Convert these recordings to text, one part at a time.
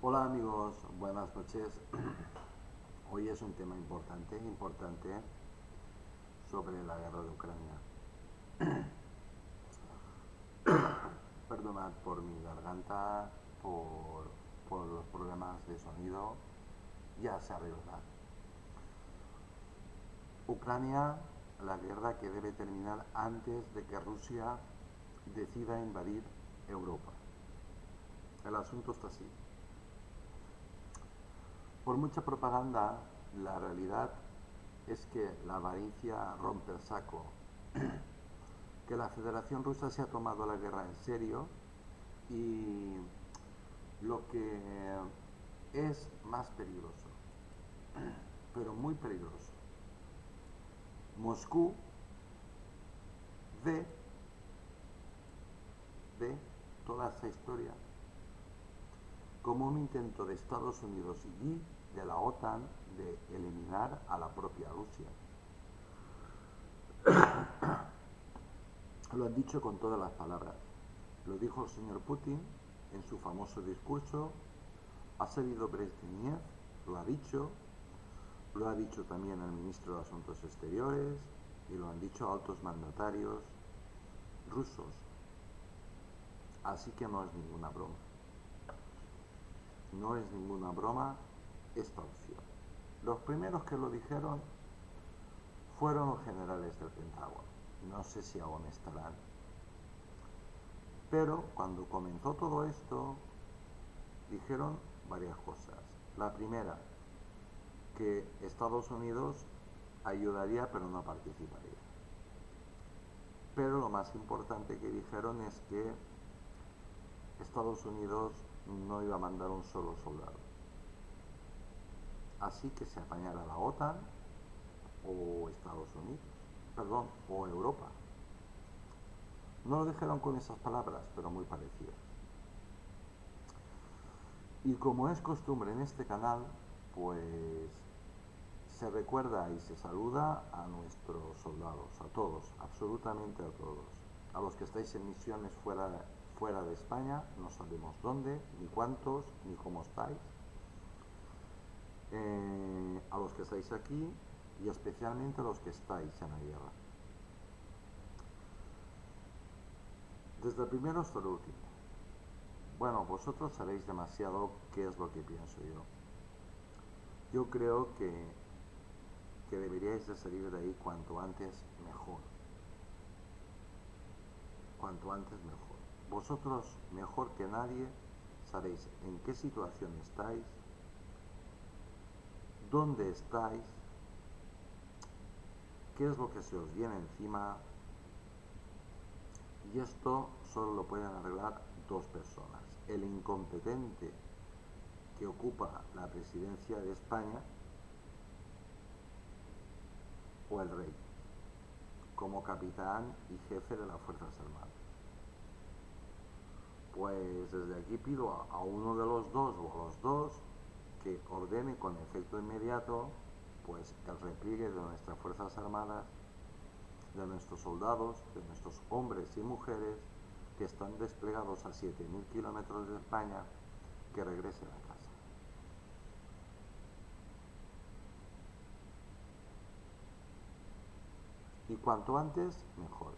Hola amigos, buenas noches. Hoy es un tema importante sobre la guerra de Ucrania. Perdonad por mi garganta, por los problemas de sonido, ya se arreglará. Ucrania, la guerra que debe terminar antes de que Rusia decida invadir Europa. El asunto está así. Por mucha propaganda, la realidad es que la avaricia rompe el saco, que la Federación Rusa se ha tomado la guerra en serio y lo que es más peligroso, pero muy peligroso, Moscú ve, ve toda esta historia como un intento de Estados Unidos y de la OTAN de eliminar a la propia Rusia. Lo han dicho con todas las palabras. Lo dijo el señor Putin en su famoso discurso, ha salido Brezhnev, lo ha dicho también el ministro de Asuntos Exteriores y lo han dicho altos mandatarios rusos. Así que no es ninguna broma. No es ninguna broma esta opción. Los primeros que lo dijeron fueron los generales del Pentágono. No sé si aún estarán. Pero cuando comenzó todo esto, dijeron varias cosas. La primera, que Estados Unidos ayudaría pero no participaría. Pero lo más importante que dijeron es que Estados Unidos no iba a mandar un solo soldado. Así que se apañara la OTAN o Estados Unidos, perdón, o Europa. No lo dijeron con esas palabras, pero muy parecidas. Y como es costumbre en este canal, pues se recuerda y se saluda a nuestros soldados, a todos, absolutamente a todos. A los que estáis en misiones fuera de España, no sabemos dónde, ni cuántos, ni cómo estáis. A los que estáis aquí y especialmente a los que estáis en la guerra. Desde el primero hasta el último. Bueno, vosotros sabéis demasiado qué es lo que pienso yo. Yo creo que deberíais de salir de ahí cuanto antes mejor. Cuanto antes mejor. Vosotros mejor que nadie sabéis en qué situación estáis, dónde estáis, qué es lo que se os viene encima, y esto solo lo pueden arreglar dos personas. El incompetente que ocupa la presidencia de España o el rey, como capitán y jefe de las Fuerzas Armadas. Pues desde aquí pido a uno de los dos o a los dos que ordene con efecto inmediato pues el repliegue de nuestras Fuerzas Armadas, de nuestros soldados, de nuestros hombres y mujeres que están desplegados a 7.000 kilómetros de España, que regresen a casa. Y cuanto antes, mejor.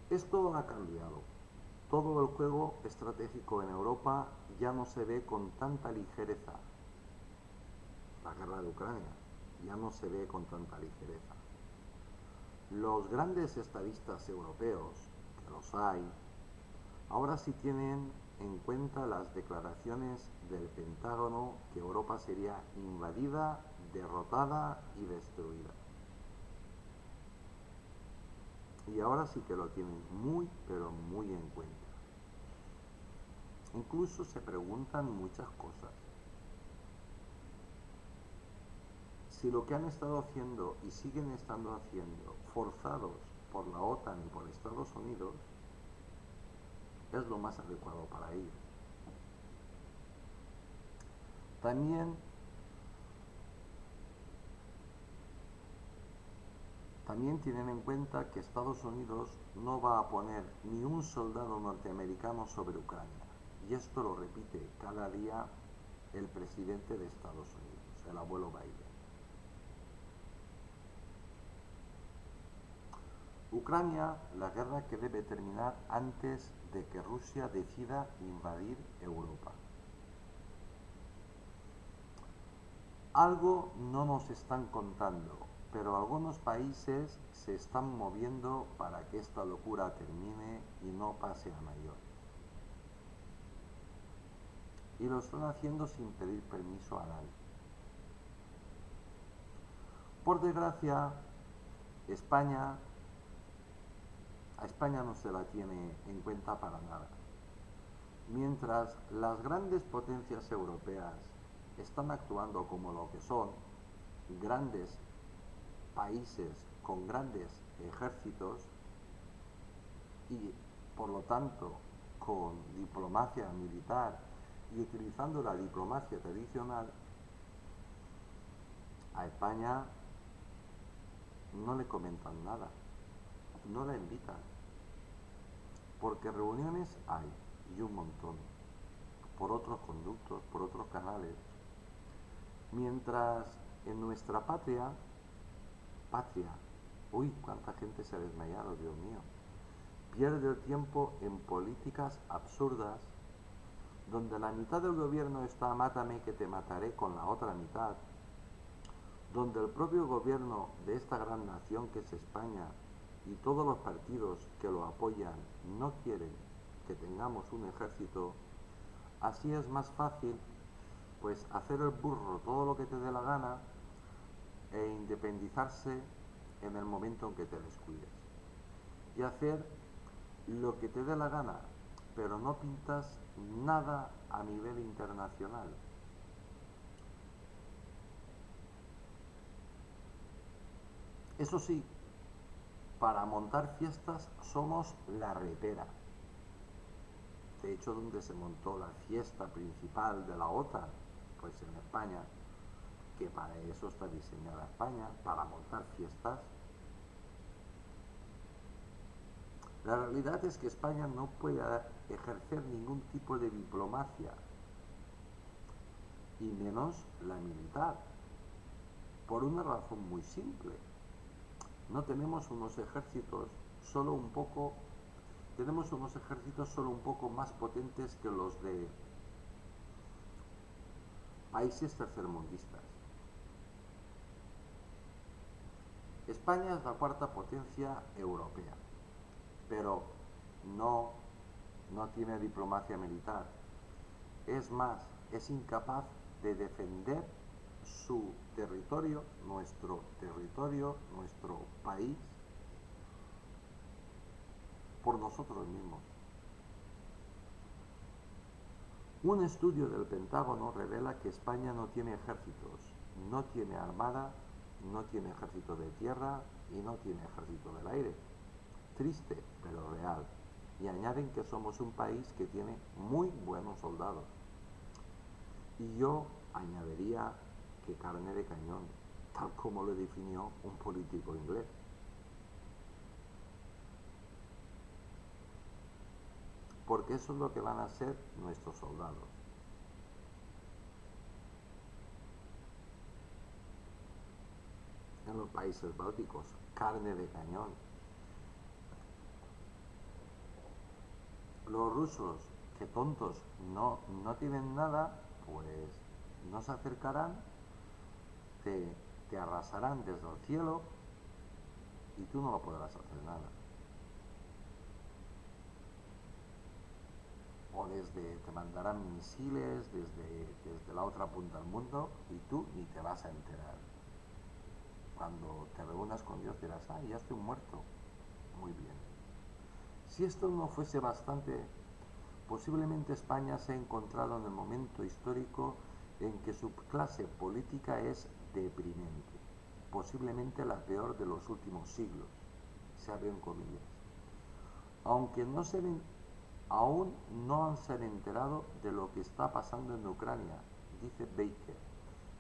Esto ha cambiado. Todo el juego estratégico en Europa ya no se ve con tanta ligereza. La guerra de Ucrania ya no se ve con tanta ligereza. Los grandes estadistas europeos, que los hay, ahora sí tienen en cuenta las declaraciones del Pentágono que Europa sería invadida, derrotada y destruida. Y ahora sí que lo tienen muy, pero muy en cuenta. Incluso se preguntan muchas cosas. Si lo que han estado haciendo y siguen estando haciendo, forzados por la OTAN y por Estados Unidos, es lo más adecuado para ellos. También También tienen en cuenta que Estados Unidos no va a poner ni un soldado norteamericano sobre Ucrania. Y esto lo repite cada día el presidente de Estados Unidos, el abuelo Biden. Ucrania, la guerra que debe terminar antes de que Rusia decida invadir Europa. Algo no nos están contando, pero algunos países se están moviendo para que esta locura termine y no pase a mayor. Y lo están haciendo sin pedir permiso a nadie. Por desgracia, España, a España no se la tiene en cuenta para nada. Mientras las grandes potencias europeas están actuando como lo que son, grandes países con grandes ejércitos y por lo tanto con diplomacia militar y utilizando la diplomacia tradicional, a España no le comentan nada, no la invitan, porque reuniones hay y un montón, por otros conductos, por otros canales, mientras en nuestra patria, uy, cuánta gente se ha desmayado, Dios mío, pierde el tiempo en políticas absurdas, donde la mitad del gobierno está mátame que te mataré con la otra mitad, donde el propio gobierno de esta gran nación que es España y todos los partidos que lo apoyan no quieren que tengamos un ejército, así es más fácil pues hacer el burro todo lo que te dé la gana e independizarse en el momento en que te descuides y hacer lo que te dé la gana, pero no pintas nada a nivel internacional. Eso sí, para montar fiestas somos la repera. De hecho, donde se montó la fiesta principal de la OTAN, pues en España, que para eso está diseñada España, para montar fiestas. La realidad es que España no puede ejercer ningún tipo de diplomacia, y menos la militar, por una razón muy simple. No tenemos unos ejércitos solo un poco, tenemos unos ejércitos solo un poco más potentes que los de países tercermundistas. España es la cuarta potencia europea, pero no tiene diplomacia militar. Es más, es incapaz de defender su territorio, nuestro país, por nosotros mismos. Un estudio del Pentágono revela que España no tiene ejércitos, no tiene armada, no tiene ejército de tierra y no tiene ejército del aire. Triste, pero real. Y añaden que somos un país que tiene muy buenos soldados. Y yo añadiría que carne de cañón, tal como lo definió un político inglés. Porque eso es lo que van a ser nuestros soldados. En los países bálticos, carne de cañón. Los rusos, que tontos, no tienen nada, pues no se acercarán, te arrasarán desde el cielo y tú no lo podrás hacer nada. O te mandarán misiles desde la otra punta del mundo y tú ni te vas a enterar. Cuando te reúnas con Dios dirás, ya estoy muerto. Muy bien. Si esto no fuese bastante, posiblemente España se ha encontrado en el momento histórico en que su clase política es deprimente, posiblemente la peor de los últimos siglos, se abren comillas. Aunque aún no se han enterado de lo que está pasando en Ucrania, dice Baker,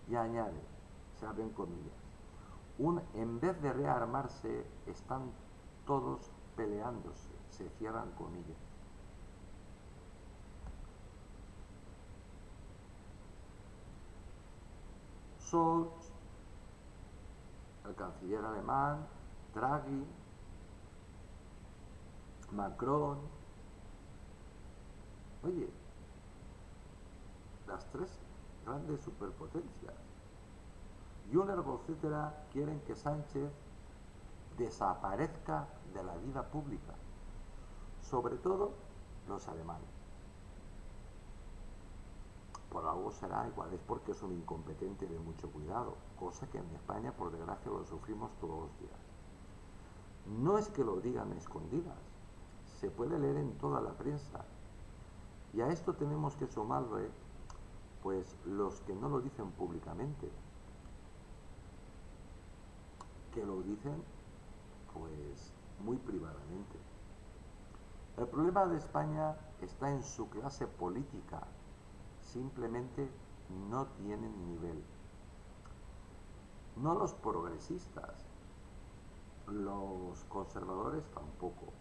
y añade, se abren comillas, En vez de rearmarse, están todos peleándose, se cierran comillas. Scholz, el canciller alemán, Draghi, Macron. Oye, las tres grandes superpotencias y un largo etcétera quieren que Sánchez desaparezca de la vida pública, sobre todo los alemanes. Por algo será, igual es porque es un incompetente de mucho cuidado, cosa que en España por desgracia lo sufrimos todos los días. No es que lo digan escondidas, se puede leer en toda la prensa. Y a esto tenemos que sumarle pues los que no lo dicen públicamente, que lo dicen pues muy privadamente. El problema de España está en su clase política, simplemente no tienen nivel. No los progresistas, los conservadores tampoco.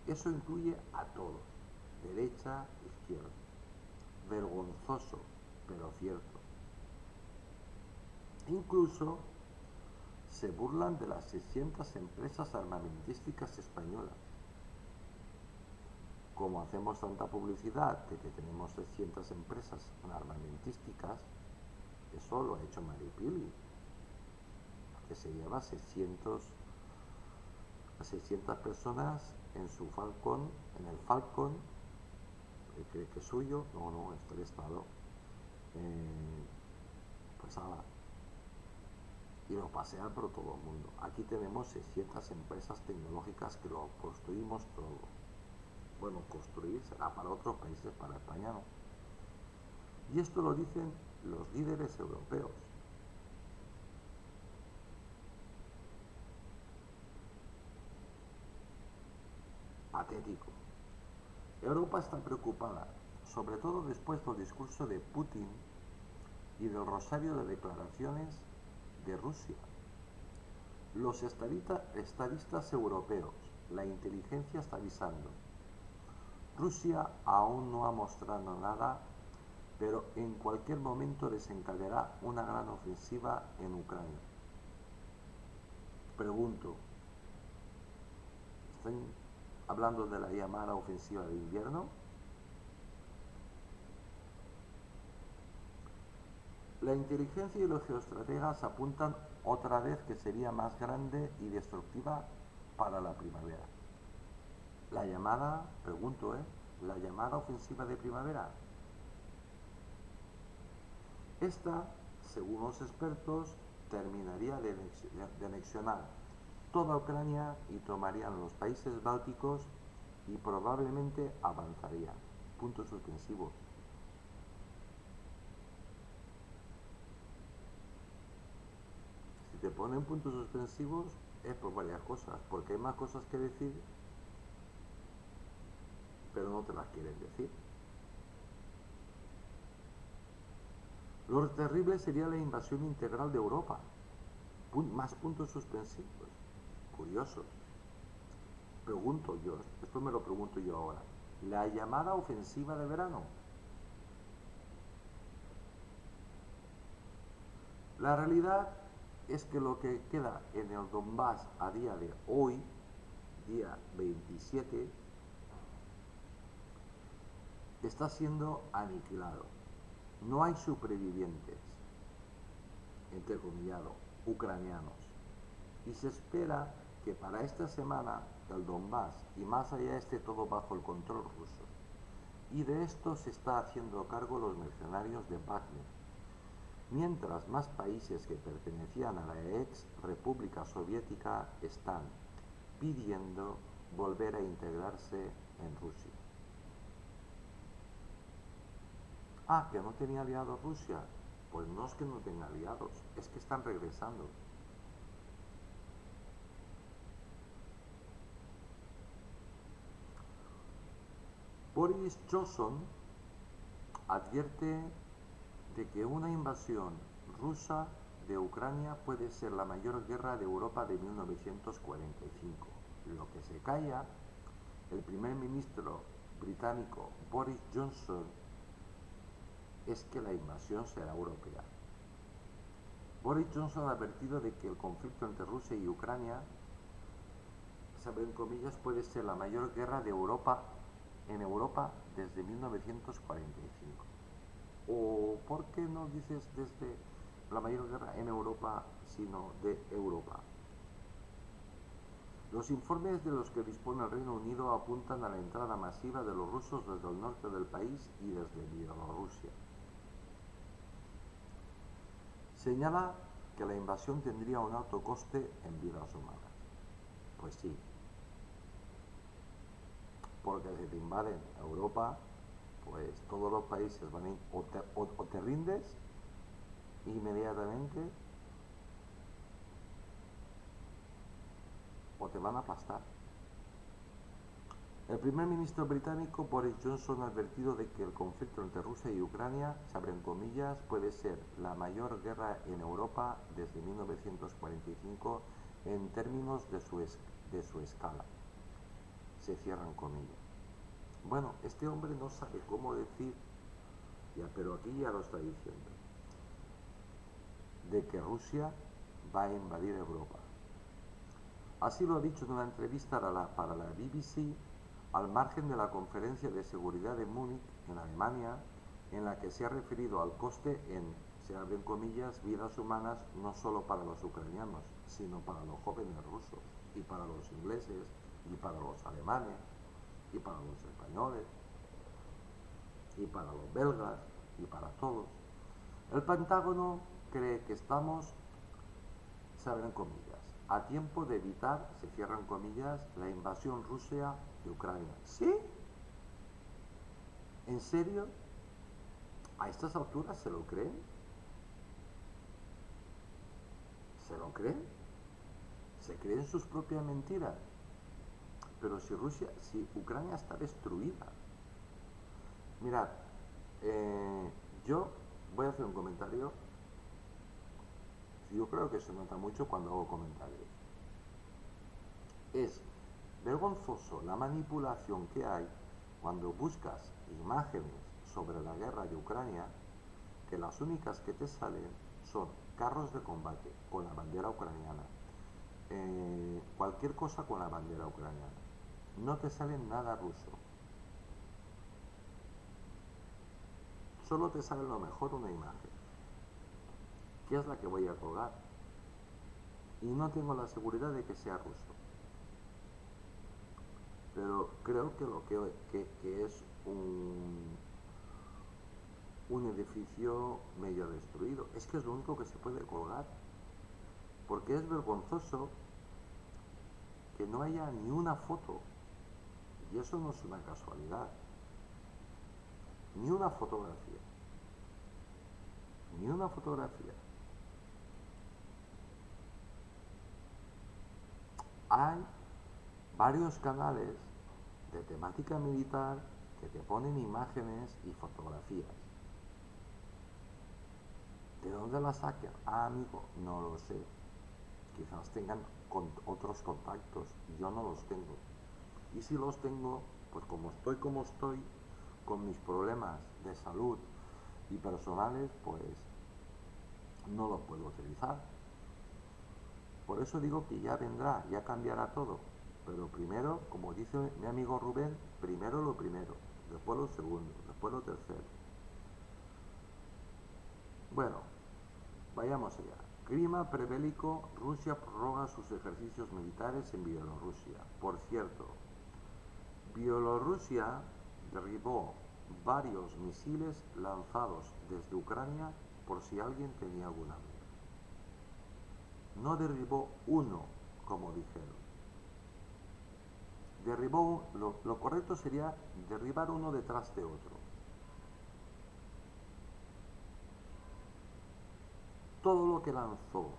Eso incluye a todos, derecha, izquierda. Vergonzoso, pero cierto. Incluso se burlan de las 600 empresas armamentísticas españolas. Como hacemos tanta publicidad de que tenemos 600 empresas armamentísticas, eso lo ha hecho Maripili, que se lleva 600 personas en su Falcon, en el Falcon, cree que es suyo, no, es del Estado, pues ala, y lo pasean por todo el mundo. Aquí tenemos 600 empresas tecnológicas que lo construimos todo. Bueno, construir será para otros países, para España no. Y esto lo dicen los líderes europeos. Patético. Europa está preocupada, sobre todo después del discurso de Putin y del rosario de declaraciones de Rusia. Los estadistas europeos, la inteligencia está avisando. Rusia aún no ha mostrado nada, pero en cualquier momento desencadenará una gran ofensiva en Ucrania. Pregunto, ¿están hablando de la llamada ofensiva de invierno? La inteligencia y los geoestrategas apuntan otra vez que sería más grande y destructiva para la primavera. La llamada, pregunto, la llamada ofensiva de primavera. Esta, según los expertos, terminaría de anexionar toda Ucrania y tomarían los países bálticos y probablemente avanzaría. Puntos suspensivos. Si te ponen puntos suspensivos es por varias cosas, porque hay más cosas que decir, pero no te las quieren decir. Lo terrible sería la invasión integral de Europa. Más puntos suspensivos. Curiosos. Pregunto yo, esto me lo pregunto yo ahora. La llamada ofensiva de verano. La realidad es que lo que queda en el Donbass a día de hoy, día 27, está siendo aniquilado. No hay supervivientes, entrecomillado, ucranianos. Y se espera que para esta semana el Donbass y más allá esté todo bajo el control ruso. Y de esto se está haciendo cargo los mercenarios de Wagner. Mientras más países que pertenecían a la ex República Soviética están pidiendo volver a integrarse en Rusia. Ah, que no tenía aliados Rusia. Pues no es que no tenga aliados, es que están regresando. Boris Johnson advierte de que una invasión rusa de Ucrania puede ser la mayor guerra de Europa de 1945. Lo que se calla el primer ministro británico Boris Johnson es que la invasión será europea. Boris Johnson ha advertido de que el conflicto entre Rusia y Ucrania, se abren comillas, puede ser la mayor guerra de Europa en Europa desde 1945. ¿O por qué no dices desde la mayor guerra en Europa, sino de Europa? Los informes de los que dispone el Reino Unido apuntan a la entrada masiva de los rusos desde el norte del país y desde Bielorrusia. Señala que la invasión tendría un alto coste en vidas humanas. Pues sí, porque si te invaden Europa, pues todos los países van a ir, o te rindes inmediatamente o te van a aplastar. El primer ministro británico Boris Johnson ha advertido de que el conflicto entre Rusia y Ucrania, se abren comillas, puede ser la mayor guerra en Europa desde 1945 en términos de su escala. Se cierran comillas. Bueno, este hombre no sabe cómo decir, ya, pero aquí ya lo está diciendo, de que Rusia va a invadir Europa. Así lo ha dicho en una entrevista para la BBC al margen de la conferencia de seguridad de Múnich, en Alemania, en la que se ha referido al coste en, se abren comillas, vidas humanas no solo para los ucranianos, sino para los jóvenes rusos, y para los ingleses, y para los alemanes, y para los españoles, y para los belgas, y para todos. El Pentágono cree que estamos, se abren comillas, a tiempo de evitar, se cierran comillas, la invasión rusa de Ucrania. ¿Sí? ¿En serio? ¿A estas alturas se lo creen? ¿Se lo creen? ¿Se creen sus propias mentiras? Pero si Ucrania está destruida. Mirad, yo voy a hacer un comentario. Yo creo que se nota mucho cuando hago comentarios. Es vergonzoso la manipulación que hay cuando buscas imágenes sobre la guerra de Ucrania, que las únicas que te salen son carros de combate con la bandera ucraniana, cualquier cosa con la bandera ucraniana. No te sale nada ruso. Solo te sale lo mejor una imagen, que es la que voy a colgar. Y no tengo la seguridad de que sea ruso. Pero creo que lo que es un edificio medio destruido. Es que es lo único que se puede colgar. Porque es vergonzoso que no haya ni una foto. Y eso no es una casualidad. Ni una fotografía. Ni una fotografía. Hay varios canales de temática militar que te ponen imágenes y fotografías. ¿De dónde las sacan? Ah, amigo, no lo sé. Quizás tengan otros contactos y yo no los tengo. Y si los tengo, pues como estoy, con mis problemas de salud y personales, pues no los puedo utilizar. Por eso digo que ya vendrá, ya cambiará todo. Pero primero, como dice mi amigo Rubén, primero lo primero, después lo segundo, después lo tercero. Bueno, vayamos allá. Clima prebélico, Rusia prorroga sus ejercicios militares en Bielorrusia. Por cierto, Bielorrusia derribó varios misiles lanzados desde Ucrania por si alguien tenía alguna duda. No derribó uno, como dijeron. Lo correcto sería derribar uno detrás de otro. Todo lo que lanzó,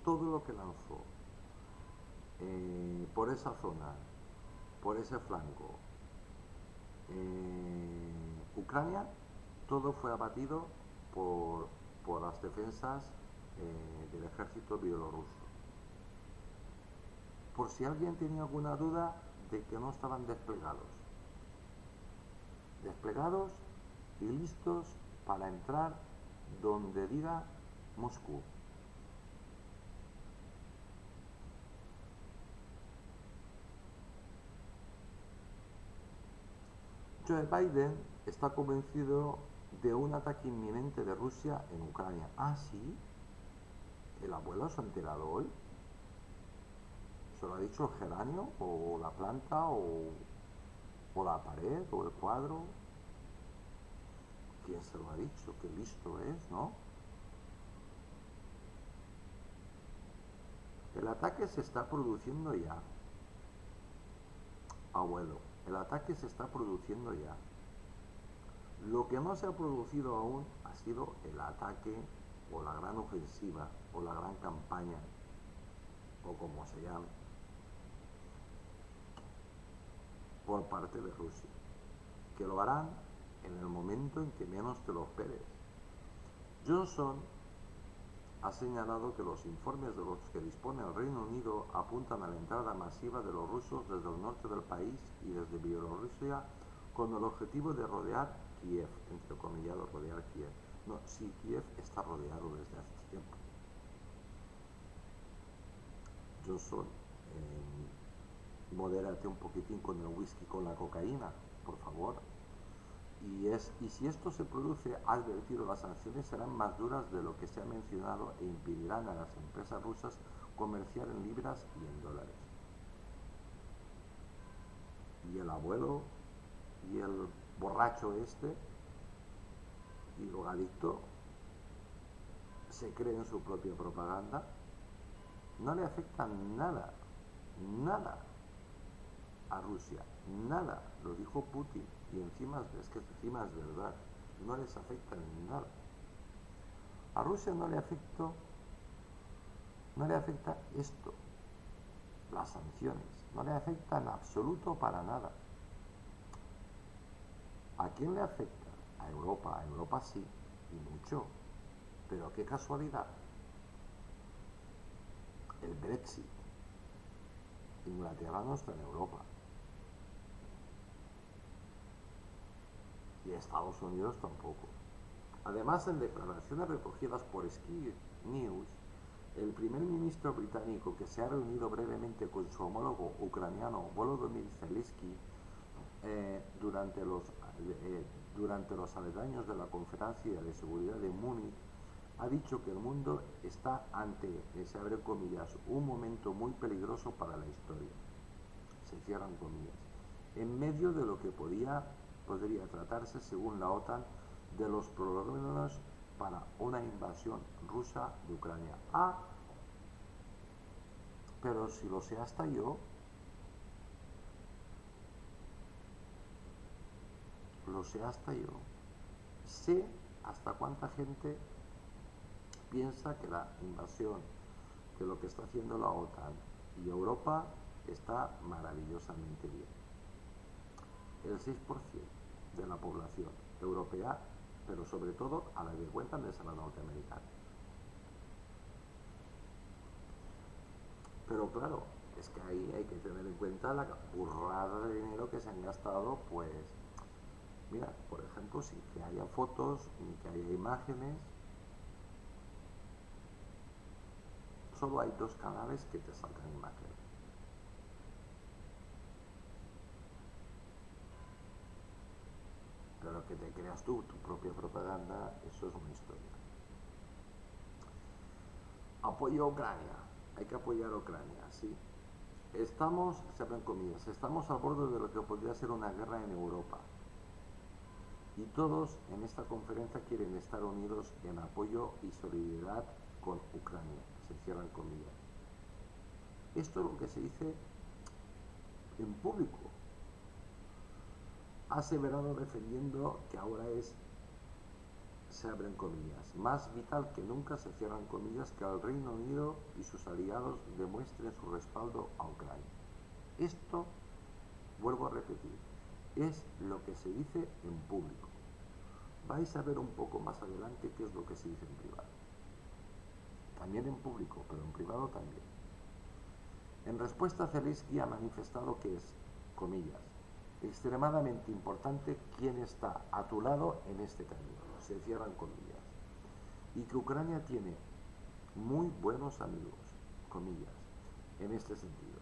todo lo que lanzó por esa zona, por ese flanco, Ucrania, todo fue abatido por las defensas del ejército bielorruso. Por si alguien tenía alguna duda de que no estaban desplegados. Desplegados y listos para entrar donde diga Moscú. Joe Biden está convencido de un ataque inminente de Rusia en Ucrania. ¿Ah, sí? ¿El abuelo se ha enterado hoy? ¿Se lo ha dicho el geranio? ¿O la planta? ¿O la pared? ¿O el cuadro? ¿Quién se lo ha dicho? Qué listo es, ¿no? El ataque se está produciendo ya. Abuelo, el ataque se está produciendo ya. Lo que no se ha producido aún ha sido el ataque o la gran ofensiva o la gran campaña o como se llame por parte de Rusia, que lo harán en el momento en que menos te lo esperes. Johnson ha señalado que los informes de los que dispone el Reino Unido apuntan a la entrada masiva de los rusos desde el norte del país y desde Bielorrusia con el objetivo de rodear Kiev, entre comillas, rodear Kiev. No, sí, Kiev está rodeado desde hace tiempo. Johnson, modérate un poquitín con el whisky, con la cocaína, por favor. Y si esto se produce, ha advertido, las sanciones serán más duras de lo que se ha mencionado e impedirán a las empresas rusas comerciar en libras y en dólares. Y el abuelo y el borracho este y drogadicto se cree en su propia propaganda. No le afecta nada, nada a Rusia, nada, lo dijo Putin, y encima es verdad, no les afecta en nada. A Rusia no le afecta esto, las sanciones, no le afecta en absoluto para nada. ¿A quién le afecta? A Europa sí, y mucho, pero qué casualidad, el Brexit, Inglaterra no está en Europa. Y Estados Unidos tampoco. Además, en declaraciones recogidas por Sky News, el primer ministro británico, que se ha reunido brevemente con su homólogo ucraniano Volodymyr Zelensky durante los aledaños de la conferencia de seguridad de Múnich, ha dicho que el mundo está ante, se abren comillas, un momento muy peligroso para la historia, se cierran comillas, en medio de lo que podría tratarse, según la OTAN, de los problemas para una invasión rusa de Ucrania. Ah, pero si lo sé hasta yo, sé hasta cuánta gente piensa que la invasión, que lo que está haciendo la OTAN y Europa está maravillosamente bien. El 6% de la población europea, pero sobre todo a la que cuentan es a la norteamericana. Pero claro, es que ahí hay que tener en cuenta la burrada de dinero que se han gastado, pues, mira, por ejemplo, sin que haya fotos ni que haya imágenes, solo hay 2 canales que te salgan imágenes. Pero que te creas tú tu propia propaganda, eso es una historia. Apoyo a Ucrania, hay que apoyar a Ucrania, sí. Estamos, se abren comillas, estamos al borde de lo que podría ser una guerra en Europa. Y todos en esta conferencia quieren estar unidos en apoyo y solidaridad con Ucrania, se cierran comillas. Esto es lo que se dice en público. Ha aseverado defendiendo que ahora es, se abren comillas, más vital que nunca, se cierran comillas, que el Reino Unido y sus aliados demuestren su respaldo a Ucrania. Esto, vuelvo a repetir, es lo que se dice en público. Vais a ver un poco más adelante qué es lo que se dice en privado. también en público, pero en privado también. En respuesta, Zelensky ha manifestado que es, comillas, extremadamente importante quién está a tu lado en este camino, se cierran comillas, y que Ucrania tiene muy buenos amigos, comillas, en este sentido,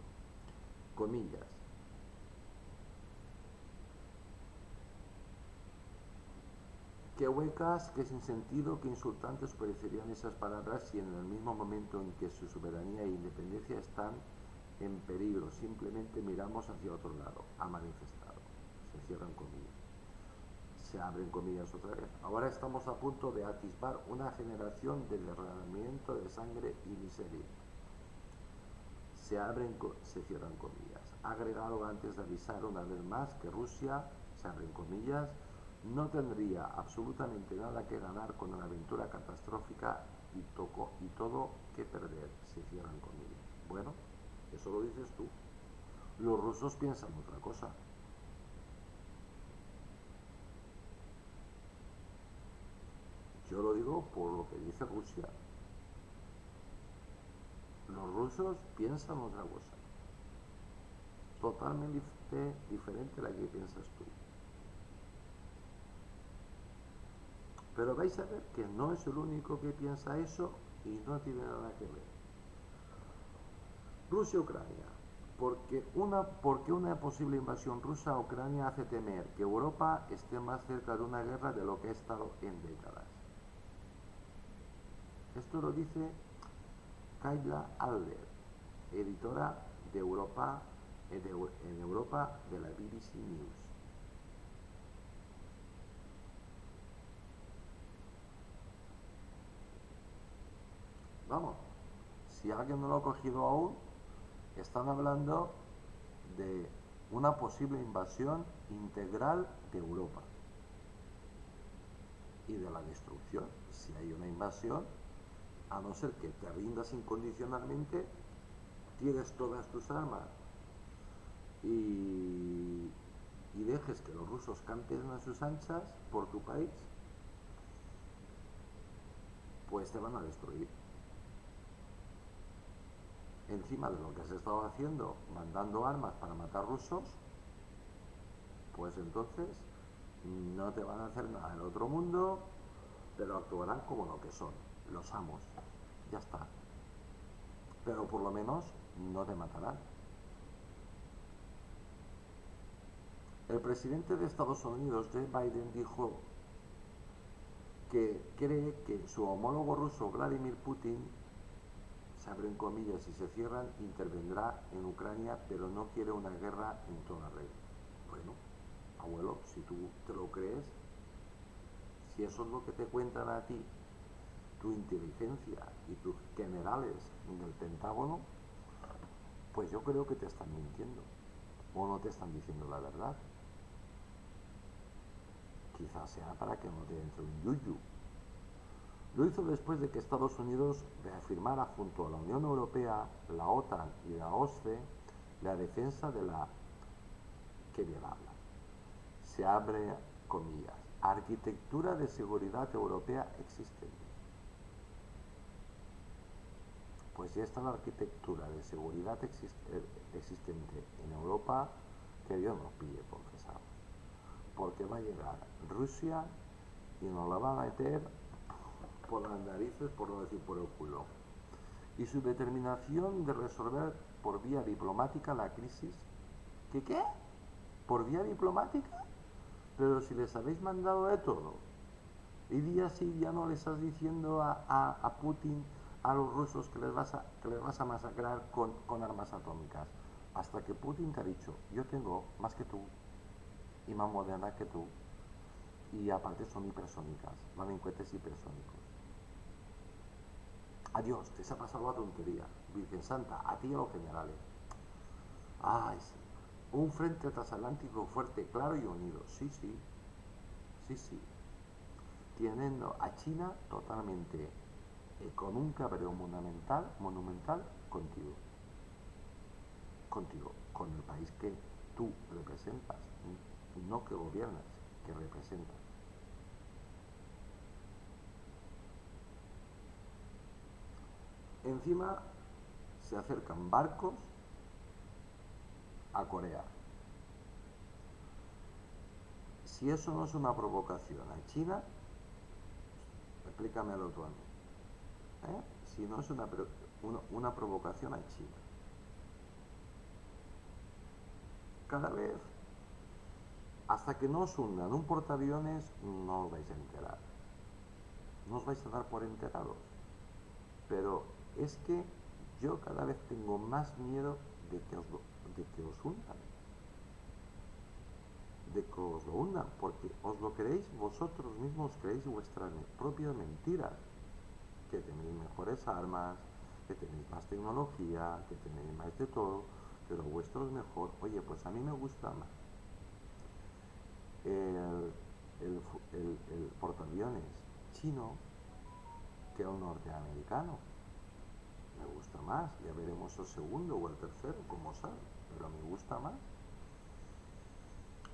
comillas. Qué huecas, qué sin sentido, qué insultantes parecerían esas palabras si en el mismo momento en que su soberanía e independencia están en peligro, simplemente miramos hacia otro lado, ha manifestado. Se cierran comillas. Se abren comillas otra vez. Ahora estamos a punto de atisbar una generación de derramamiento de sangre y miseria. Se cierran comillas. Ha agregado antes de avisar una vez más que Rusia, se abren comillas, no tendría absolutamente nada que ganar con una aventura catastrófica y todo que perder, se cierran comillas. Bueno, eso lo dices tú. Los rusos piensan otra cosa. Yo lo digo por lo que dice Rusia. Los rusos piensan otra cosa. Totalmente diferente a la que piensas tú. Pero vais a ver que no es el único que piensa eso y no tiene nada que ver. Rusia-Ucrania. Porque una posible invasión rusa a Ucrania hace temer que Europa esté más cerca de una guerra de lo que ha estado en décadas. Esto lo dice Kayla Alder, editora de Europa, en Europa de la BBC News. Vamos, si alguien no lo ha cogido aún, están hablando de una posible invasión integral de Europa y de la destrucción. Si hay una invasión, a no ser que te rindas incondicionalmente, tienes todas tus armas y dejes que los rusos campen a sus anchas por tu país, pues te van a destruir. Encima de lo que has estado haciendo, mandando armas para matar rusos, pues entonces no te van a hacer nada en otro mundo, pero actuarán como lo que son, los amos. Ya está. Pero por lo menos no te matarán. El presidente de Estados Unidos, Joe Biden, dijo que cree que su homólogo ruso, Vladimir Putin, se abren comillas y se cierran, intervendrá en Ucrania, pero no quiere una guerra en toda regla. Bueno, abuelo, si tú te lo crees, si eso es lo que te cuentan a ti, tu inteligencia y tus generales del Pentágono, pues yo creo que te están mintiendo o no te están diciendo la verdad. Quizás sea para que no te entre un yuyu. Lo hizo después de que Estados Unidos reafirmara junto a la Unión Europea, la OTAN y la OSCE la defensa de la que bien habla. Se abre comillas, arquitectura de seguridad europea existente. Pues ya está la arquitectura de seguridad existente en Europa, que Dios nos pille confesados. Porque va a llegar Rusia y nos la va a meter por las narices, por no decir por el culo. Y su determinación de resolver por vía diplomática la crisis. ¿Qué? ¿Por vía diplomática? Pero si les habéis mandado de todo. Y día sí, día no le estás diciendo a Putin, a los rusos, que les vas a masacrar con armas atómicas. Hasta que Putin te ha dicho, yo tengo más que tú y más moderna que tú. Y aparte son hipersónicas, van en cohetes hipersónicos. Adiós, te se ha pasado la tontería. Virgen Santa, a ti y a los generales. Ay, sí. Un frente transatlántico fuerte, claro y unido. Sí, sí. Sí, sí. Teniendo a China totalmente con un cabreo monumental contigo. Contigo, con el país que tú representas. No que gobiernas, que representas. Encima se acercan barcos a Corea. Si eso no es una provocación a China, explícamelo tú a mí. Si no es una provocación a China. Cada vez, hasta que no os hundan un portaaviones, no os vais a enterar. No os vais a dar por enterados. Pero es que yo cada vez tengo más miedo de que os hundan. De que os lo hundan, porque os lo creéis vosotros mismos, creéis vuestras propias mentiras. Que tenéis mejores armas, que tenéis más tecnología, que tenéis más de todo, que lo vuestro es mejor. Oye, pues a mí me gusta más el portaaviones chino que el norteamericano. Me gusta más, ya veremos el segundo o el tercero, como sale, pero me gusta más.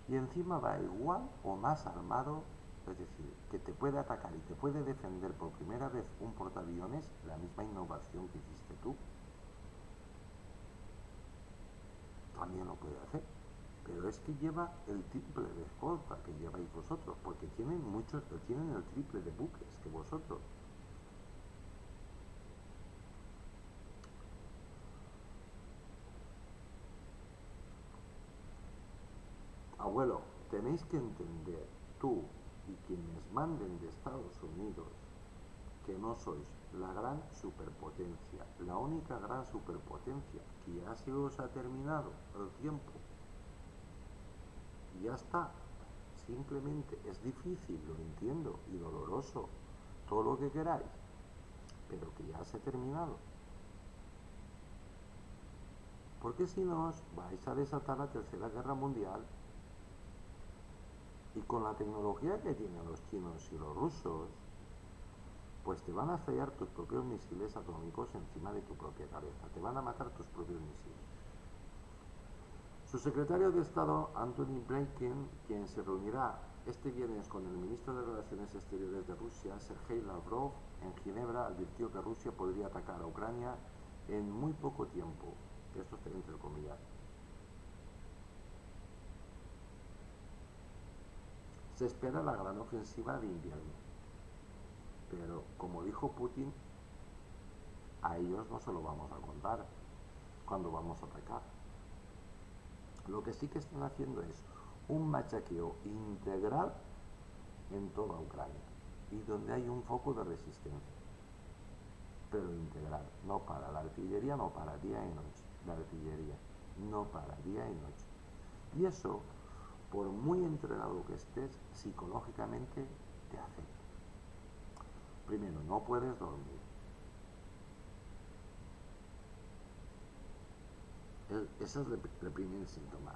Y encima va igual o más armado, es decir, que te puede atacar y te puede defender por primera vez un portaaviones, la misma innovación que hiciste tú. También lo puede hacer, pero es que lleva el triple de escolta que lleváis vosotros, porque tienen el triple de buques que vosotros. Abuelo, tenéis que entender, tú y quienes manden de Estados Unidos, que no sois la gran superpotencia, la única gran superpotencia, que ya se os ha terminado el tiempo. Y ya está. Simplemente es difícil, lo entiendo, y doloroso, todo lo que queráis, pero que ya se ha terminado. Porque si no, os vais a desatar la tercera guerra mundial. Y con la tecnología que tienen los chinos y los rusos, pues te van a fallar tus propios misiles atómicos encima de tu propia cabeza. Te van a matar tus propios misiles. Su secretario de Estado, Antony Blinken, quien se reunirá este viernes con el ministro de Relaciones Exteriores de Rusia, Sergei Lavrov, en Ginebra, advirtió que Rusia podría atacar a Ucrania en muy poco tiempo. Esto está entre comillas. Se espera la gran ofensiva de invierno. Pero, como dijo Putin, a ellos no se lo vamos a contar cuando vamos a atacar. Lo que sí que están haciendo es un machaqueo integral en toda Ucrania y donde hay un foco de resistencia, pero integral, no para. La artillería no para día y noche, la artillería no para día y noche. Y eso, por muy entrenado que estés, psicológicamente te afecta. Primero, no puedes dormir. Ese es el primer síntoma.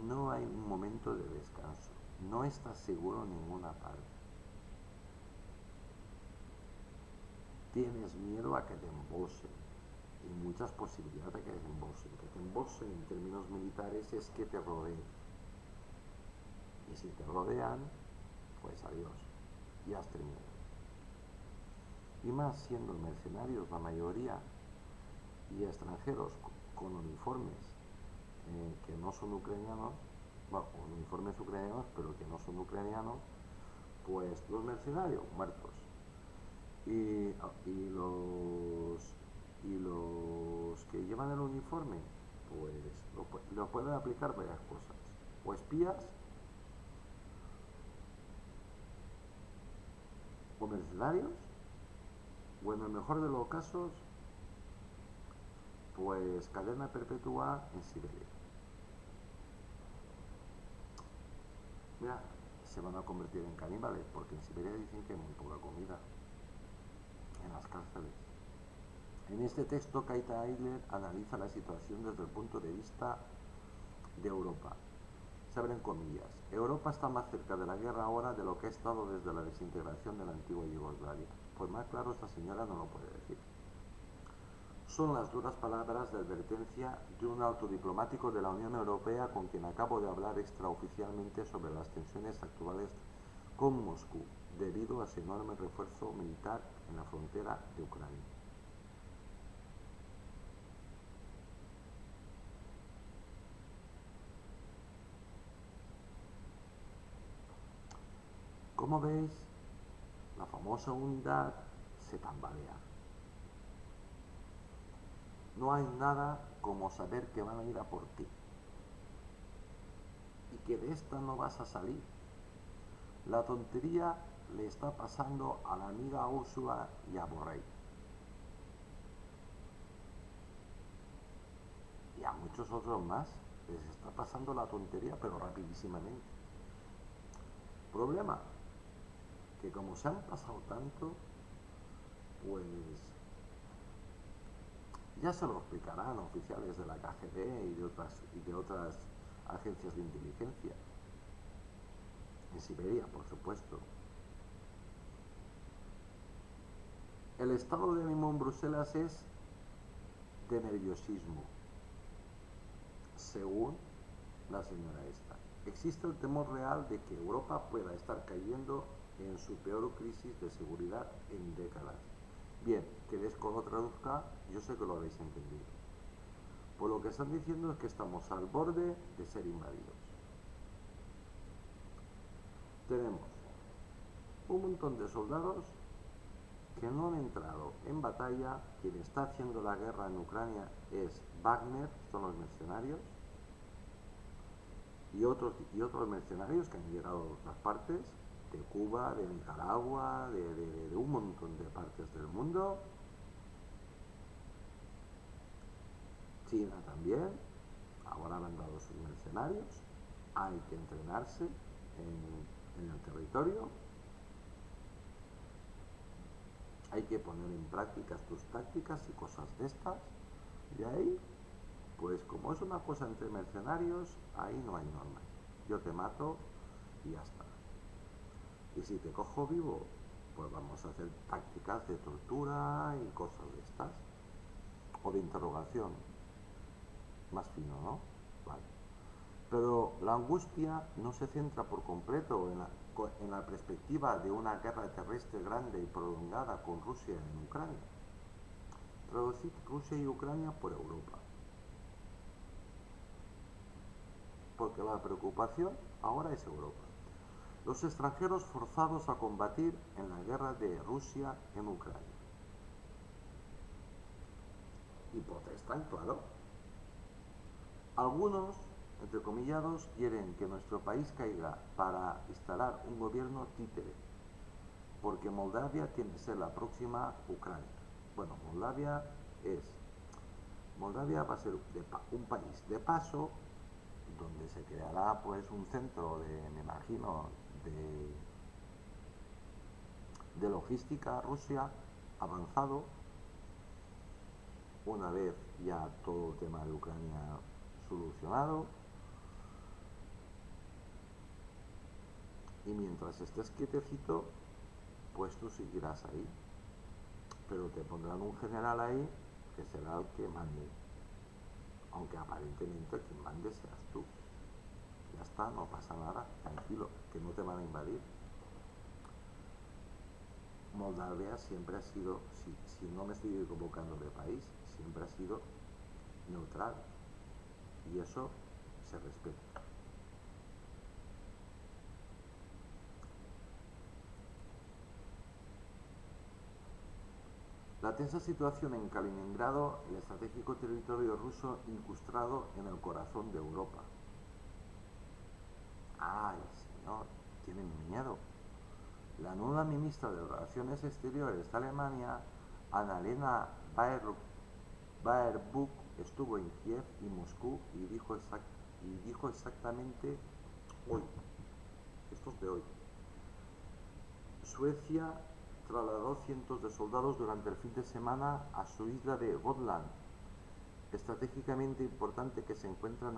No hay un momento de descanso. No estás seguro en ninguna parte. Tienes miedo a que te embolsen. Y muchas posibilidades de que te embolsen. Que te embolsen en términos militares es que te rodeen. Y si te rodean, pues adiós. Ya has terminado. Y más siendo mercenarios la mayoría y extranjeros con uniformes que no son ucranianos, bueno, uniformes ucranianos, pero que no son ucranianos, pues los mercenarios muertos. Y los que llevan el uniforme, pues lo pueden aplicar varias cosas. O espías, o mercenarios, o en el mejor de los casos, pues cadena perpetua en Siberia. Mira, se van a convertir en caníbales porque en Siberia dicen que hay muy poca comida en las cárceles. En este texto, Kaita Eidler analiza la situación desde el punto de vista de Europa. Se abren comillas. Europa está más cerca de la guerra ahora de lo que ha estado desde la desintegración de la antigua Yugoslavia. Pues más claro esta señora no lo puede decir. Son las duras palabras de advertencia de un alto diplomático de la Unión Europea con quien acabo de hablar extraoficialmente sobre las tensiones actuales con Moscú, debido a ese enorme refuerzo militar en la frontera de Ucrania. Como veis, la famosa unidad se tambalea. No hay nada como saber que van a ir a por ti y que de esta no vas a salir. La tontería le está pasando a la amiga Úrsula y a Borrell. Y a muchos otros más les está pasando la tontería, pero rapidísimamente. Problema, que como se han pasado tanto, pues ya se lo explicarán oficiales de la KGB y de otras agencias de inteligencia. En Siberia, por supuesto. El estado de ánimo en Bruselas es de nerviosismo, según la señora esta. Existe el temor real de que Europa pueda estar cayendo en su peor crisis de seguridad en décadas. Bien, ¿queréis que lo traduzca? Yo sé que lo habéis entendido. Pues lo que están diciendo es que estamos al borde de ser invadidos. Tenemos un montón de soldados que no han entrado en batalla. Quien está haciendo la guerra en Ucrania es Wagner, son los mercenarios, y otros mercenarios que han llegado de otras partes, de Cuba, de Nicaragua, de un montón de partes del mundo. China también, ahora han dado sus mercenarios. Hay que entrenarse en el territorio, hay que poner en práctica tus tácticas y cosas de estas, y ahí, pues como es una cosa entre mercenarios, ahí no hay normas. Yo te mato y ya está. Y si te cojo vivo, pues vamos a hacer tácticas de tortura y cosas de estas, o de interrogación, más fino, ¿no? Vale. Pero la angustia no se centra por completo en la perspectiva de una guerra terrestre grande y prolongada con Rusia en Ucrania. Traducid Rusia y Ucrania por Europa. Porque la preocupación ahora es Europa. Los extranjeros forzados a combatir en la guerra de Rusia en Ucrania. Y protestan, claro. Algunos, entrecomillados, quieren que nuestro país caiga para instalar un gobierno títere, porque Moldavia tiene que ser la próxima Ucrania. Bueno, Moldavia va a ser un país de paso, donde se creará pues un centro me imagino, de logística Rusia avanzado, una vez ya todo el tema de Ucrania solucionado. Y mientras estés quietecito, pues tú seguirás ahí, pero te pondrán un general ahí que será el que mande, aunque aparentemente quien mande seas tú. Ya está, no pasa nada, tranquilo, que no te van a invadir. Moldavia siempre ha sido, si no me estoy equivocando de país, siempre ha sido neutral, y eso se respeta. La tensa situación en Kaliningrado, el estratégico territorio ruso incrustado en el corazón de Europa. ¡Ay, señor! Tienen miedo. La nueva ministra de Relaciones Exteriores de Alemania, Annalena Baerbock, estuvo en Kiev y Moscú y dijo exactamente hoy, esto es de hoy, Suecia trasladó cientos de soldados durante el fin de semana a su isla de Gotland, estratégicamente importante que se encuentra en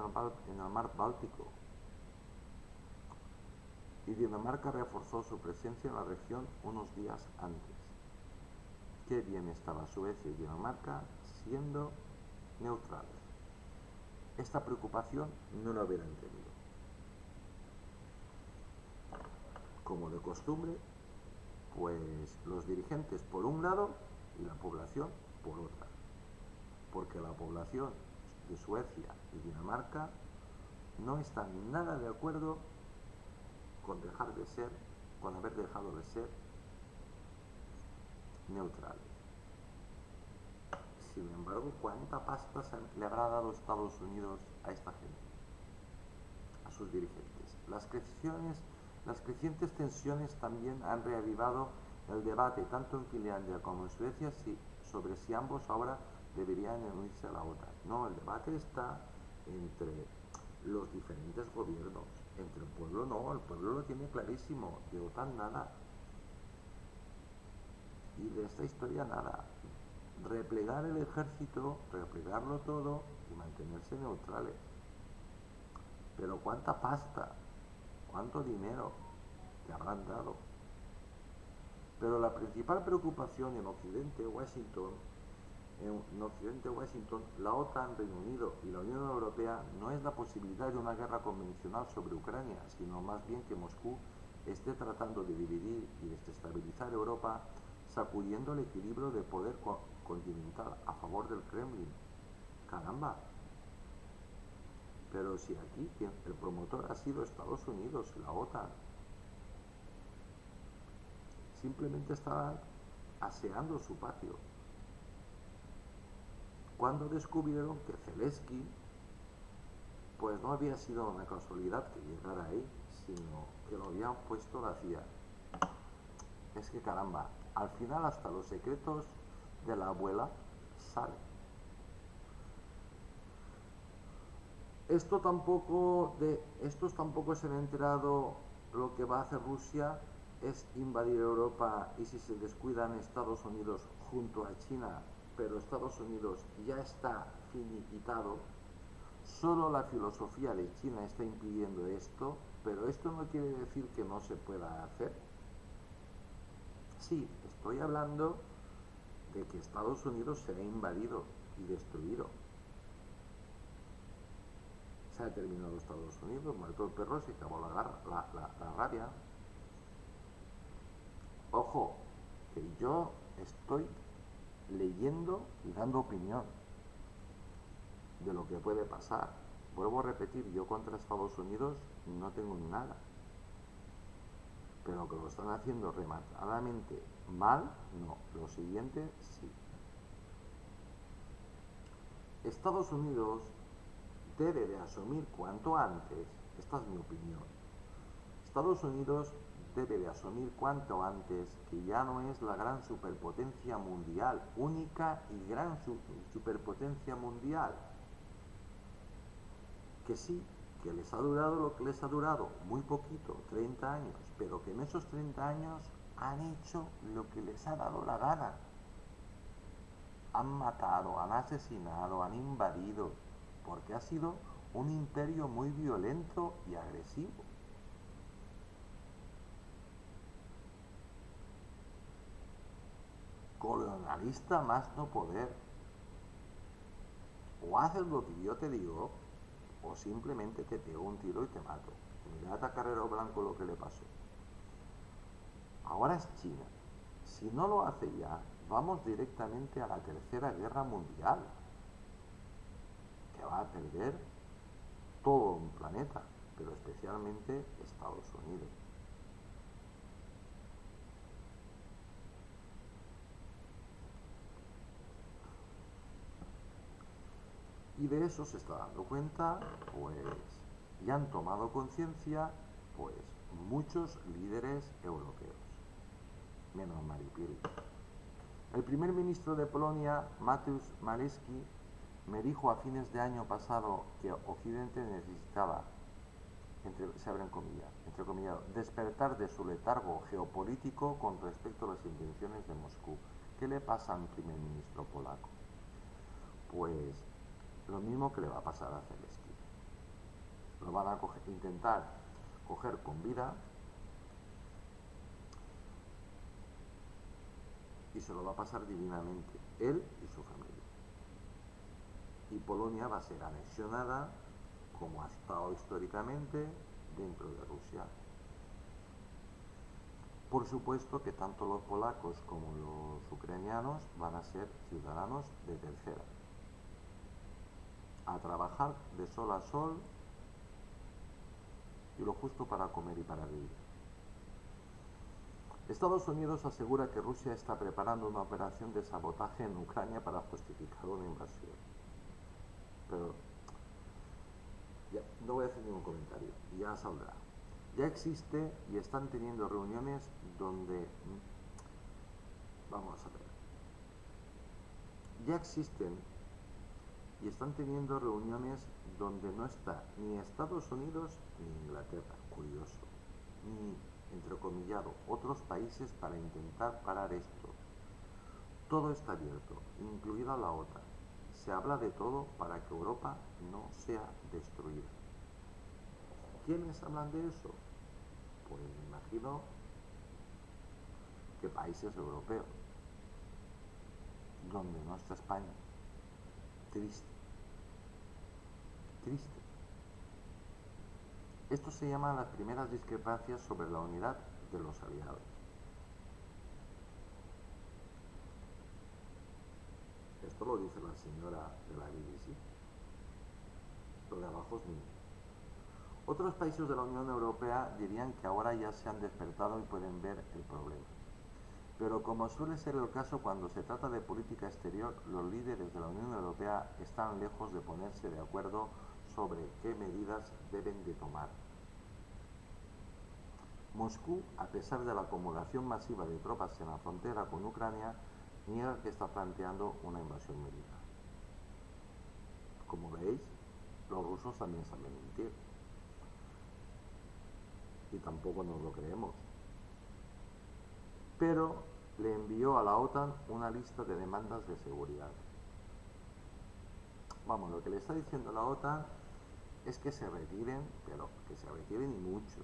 el mar Báltico. Y Dinamarca reforzó su presencia en la región unos días antes. Qué bien estaba Suecia y Dinamarca siendo neutrales. Esta preocupación no la hubieran tenido. Como de costumbre, pues los dirigentes por un lado y la población por otra. Porque la población de Suecia y Dinamarca no están nada de acuerdo con dejar de ser con haber dejado de ser neutrales. Sin embargo, ¿cuánta pasta le habrá dado Estados Unidos a esta gente, a sus dirigentes? Las crecientes tensiones también han reavivado el debate tanto en Finlandia como en Suecia sobre si ambos ahora deberían unirse a la OTAN. No, el debate está entre los diferentes gobiernos. Entre el pueblo no, el pueblo lo tiene clarísimo, de OTAN nada. Y de esta historia nada. Replegar el ejército, replegarlo todo y mantenerse neutrales. Pero ¿cuánta pasta? ¿Cuánto dinero te habrán dado? Pero la principal preocupación en Occidente, Washington, la OTAN, Reino Unido y la Unión Europea no es la posibilidad de una guerra convencional sobre Ucrania, sino más bien que Moscú esté tratando de dividir y desestabilizar Europa, sacudiendo el equilibrio de poder continental a favor del Kremlin. ¡Caramba! Pero si aquí el promotor ha sido Estados Unidos, la OTAN, simplemente estaban aseando su patio. Cuando descubrieron que Zelensky, pues no había sido una casualidad que llegara ahí, sino que lo habían puesto la CIA. Es que caramba, al final hasta los secretos de la abuela salen. Estos tampoco se han enterado. Lo que va a hacer Rusia es invadir Europa, y si se descuidan Estados Unidos junto a China, pero Estados Unidos ya está finiquitado. Solo la filosofía de China está impidiendo esto, pero esto no quiere decir que no se pueda hacer. Sí, estoy hablando de que Estados Unidos será invadido y destruido. Se ha terminado Estados Unidos, muerto el perro, se acabó la rabia. Ojo, que yo estoy leyendo y dando opinión de lo que puede pasar. Vuelvo a repetir, yo contra Estados Unidos no tengo nada, pero que lo están haciendo rematadamente mal, no. Lo siguiente, sí. Estados Unidos debe de asumir cuanto antes, esta es mi opinión, Estados Unidos debe de asumir cuanto antes que ya no es la gran superpotencia mundial, única y gran superpotencia mundial. Que sí, que les ha durado lo que les ha durado, muy poquito, 30 años, pero que en esos 30 años han hecho lo que les ha dado la gana. Han matado, han asesinado, han invadido, porque ha sido un imperio muy violento y agresivo. Colonialista más no poder. O haces lo que yo te digo, o simplemente te pego un tiro y te mato. Mirad a Carrero Blanco lo que le pasó. Ahora es China. Si no lo hace ya, vamos directamente a la Tercera Guerra Mundial, que va a perder todo un planeta, pero especialmente Estados Unidos. Y de eso se está dando cuenta, pues, y han tomado conciencia, pues, muchos líderes europeos, menos Maripili. El primer ministro de Polonia, Mateusz Morawiecki, me dijo a fines de año pasado que Occidente necesitaba, se abren comillas, entre comillas, despertar de su letargo geopolítico con respecto a las intenciones de Moscú. ¿Qué le pasa al primer ministro polaco? Pues lo mismo que le va a pasar a Zelensky. Lo van a intentar coger con vida y se lo va a pasar divinamente, él y su familia. Y Polonia va a ser anexionada, como ha estado históricamente, dentro de Rusia. Por supuesto que tanto los polacos como los ucranianos van a ser ciudadanos de tercera, a trabajar de sol a sol y lo justo para comer y para vivir. Estados Unidos asegura que Rusia está preparando una operación de sabotaje en Ucrania para justificar una invasión. Pero ya, no voy a hacer ningún comentario, ya saldrá. Ya existe y están teniendo reuniones donde... Vamos a ver. Ya existen y están teniendo reuniones donde no está ni Estados Unidos ni Inglaterra, curioso, ni, entrecomillado, otros países para intentar parar esto. Todo está abierto, incluida la OTAN. Se habla de todo para que Europa no sea destruida. ¿Quiénes hablan de eso? Pues me imagino que países europeos, donde no está España. Triste, triste. Esto se llama las primeras discrepancias sobre la unidad de los aliados. Esto lo dice la señora de la BBC. Lo de abajo es mío. Otros países de la Unión Europea dirían que ahora ya se han despertado y pueden ver el problema. Pero como suele ser el caso cuando se trata de política exterior, los líderes de la Unión Europea están lejos de ponerse de acuerdo sobre qué medidas deben de tomar. Moscú, a pesar de la acumulación masiva de tropas en la frontera con Ucrania, niega que está planteando una invasión militar. Como veis, los rusos también saben mentir. Y tampoco nos lo creemos. Pero le envió a la OTAN una lista de demandas de seguridad. Vamos, lo que le está diciendo la OTAN es que se retiren, pero que se retiren y mucho,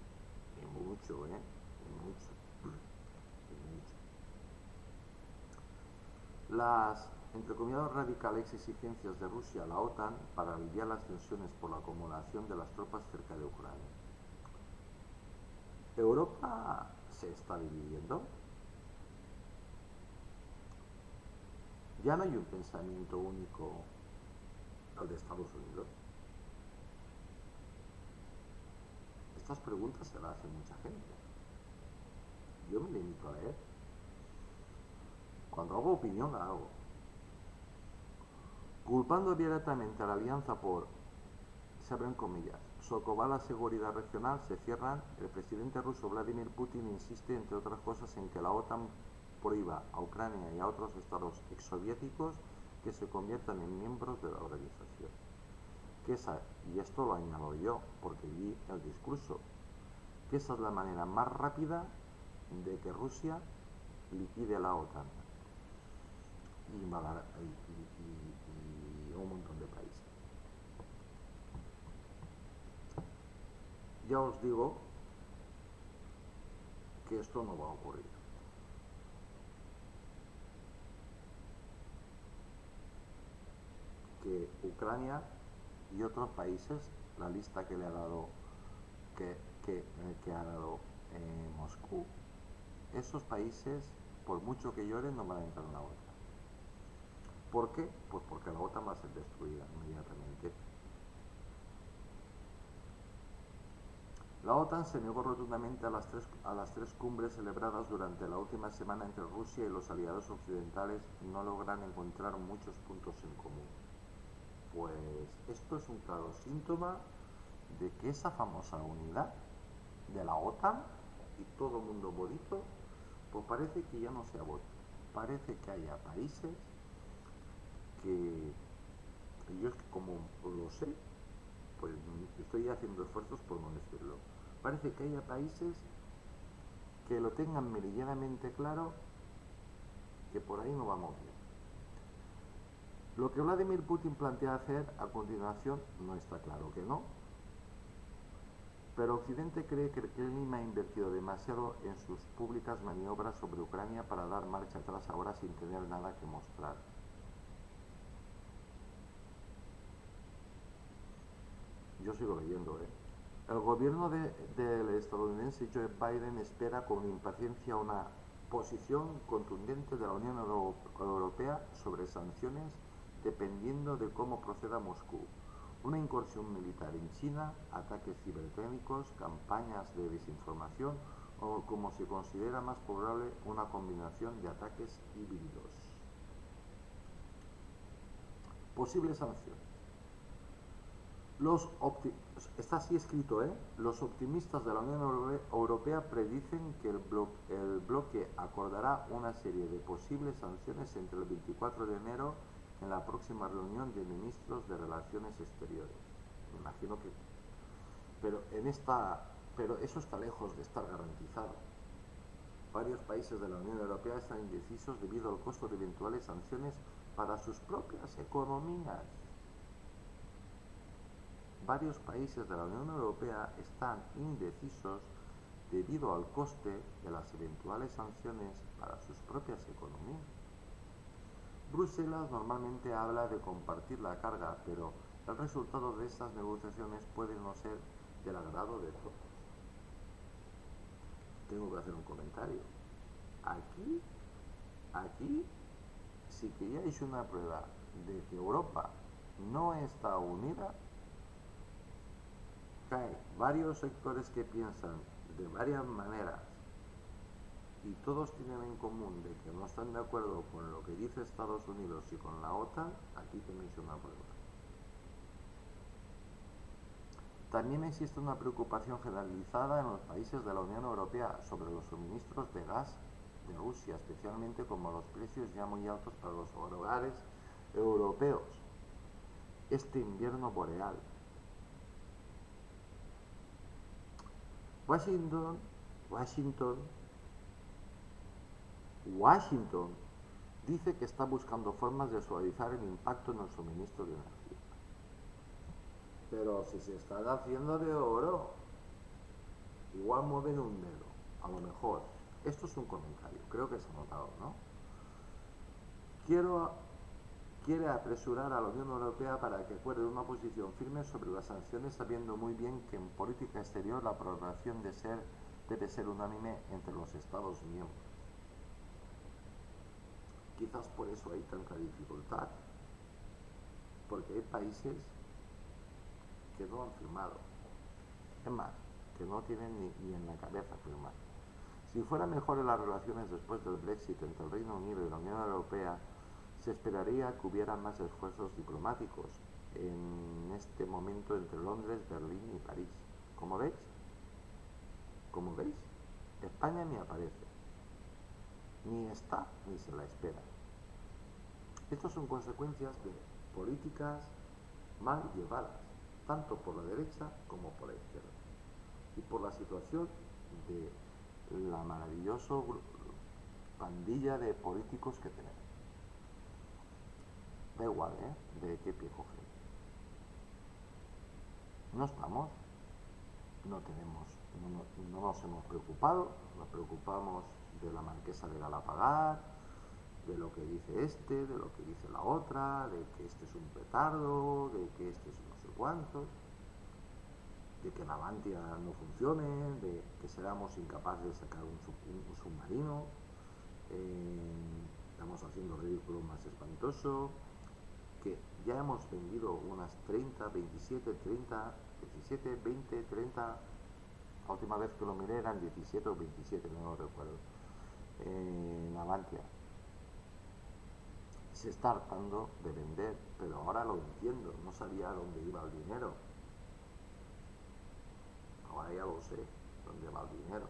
y mucho, y mucho, y mucho. Las, entre comillas, radicales exigencias de Rusia a la OTAN para aliviar las tensiones por la acumulación de las tropas cerca de Ucrania. ¿Europa se está dividiendo? Ya no hay un pensamiento único al de Estados Unidos. Estas preguntas se las hace mucha gente. Yo me limito a leer. Cuando hago opinión la hago. Culpando abiertamente a la alianza por, se abren comillas, socavar la seguridad regional, se cierran, el presidente ruso Vladimir Putin insiste, entre otras cosas, en que la OTAN prohíba a Ucrania y a otros estados exsoviéticos que se conviertan en miembros de la organización. Que esa, y esto lo añado yo, porque vi el discurso, que esa es la manera más rápida de que Rusia liquide a la OTAN y un montón de países. Ya os digo que esto no va a ocurrir. Que Ucrania y otros países, la lista que le ha dado que ha dado Moscú, esos países, por mucho que lloren, no van a entrar en la OTAN. ¿Por qué? Pues porque la OTAN va a ser destruida inmediatamente. La OTAN se negó rotundamente a las tres cumbres celebradas durante la última semana entre Rusia y los aliados occidentales y no logran encontrar muchos puntos en común. Pues esto es un claro síntoma de que esa famosa unidad de la OTAN y todo el mundo bonito, pues parece que ya no se abona. Parece que haya países que yo es que como lo sé, pues estoy haciendo esfuerzos por no decirlo. Parece que haya países que lo tengan meridianamente claro que por ahí no vamos bien. Lo que Vladimir Putin plantea hacer a continuación no está claro que no, pero Occidente cree que el Kremlin ha invertido demasiado en sus públicas maniobras sobre Ucrania para dar marcha atrás ahora sin tener nada que mostrar. Yo sigo leyendo, El gobierno del estadounidense Joe Biden espera con impaciencia una posición contundente de la Unión Europea sobre sanciones dependiendo de cómo proceda Moscú. Una incursión militar en China, ataques cibernéticos, campañas de desinformación o como se considera más probable una combinación de ataques híbridos. Posibles sanciones. Está así escrito, ¿eh? Los optimistas de la Unión Europea predicen que el bloque acordará una serie de posibles sanciones entre el 24 de enero en la próxima reunión de ministros de Relaciones Exteriores. Me imagino que... Pero eso está lejos de estar garantizado. Varios países de la Unión Europea están indecisos debido al costo de eventuales sanciones para sus propias economías. Varios países de la Unión Europea están indecisos debido al coste de las eventuales sanciones para sus propias economías. Bruselas normalmente habla de compartir la carga, pero el resultado de estas negociaciones puede no ser del agrado de todos. Tengo que hacer un comentario. Aquí, si queríais una prueba de que Europa no está unida, hay varios sectores que piensan de varias maneras y todos tienen en común de que no están de acuerdo con lo que dice Estados Unidos y con la OTAN. Aquí tenéis una prueba. También existe una preocupación generalizada en los países de la Unión Europea sobre los suministros de gas de Rusia, especialmente como los precios ya muy altos para los hogares europeos este invierno boreal. Washington dice que está buscando formas de suavizar el impacto en el suministro de energía. Pero si se está haciendo de oro, igual mueven un dedo, a lo mejor. Esto es un comentario, creo que se ha notado, ¿no? Quiere apresurar a la Unión Europea para que acuerde una posición firme sobre las sanciones, sabiendo muy bien que en política exterior la aprobación debe ser unánime entre los Estados miembros. Quizás por eso hay tanta dificultad, porque hay países que no han firmado. Es más, que no tienen ni en la cabeza firmar. Si fueran mejores las relaciones después del Brexit entre el Reino Unido y la Unión Europea, se esperaría que hubiera más esfuerzos diplomáticos en este momento entre Londres, Berlín y París. ¿Cómo veis? España ni aparece. Ni está ni se la espera. Estas son consecuencias de políticas mal llevadas, tanto por la derecha como por la izquierda, y por la situación de la maravillosa pandilla de políticos que tenemos. Da igual, de qué pie cogen. No estamos, no nos hemos preocupado, nos preocupamos de la marquesa de Galapagar, de lo que dice este, de lo que dice la otra, de que este es un petardo, de que este es no sé cuánto, de que Navantia no funcione, de que seamos incapaces de sacar un submarino, estamos haciendo ridículo más espantoso, que ya hemos vendido unas 30, 27, 30, 17, 20, 30, la última vez que lo miré eran 17 o 27, no lo recuerdo, Navantia. Se está hartando de vender, pero ahora lo entiendo, no sabía a dónde iba el dinero. Ahora ya lo sé, dónde va el dinero.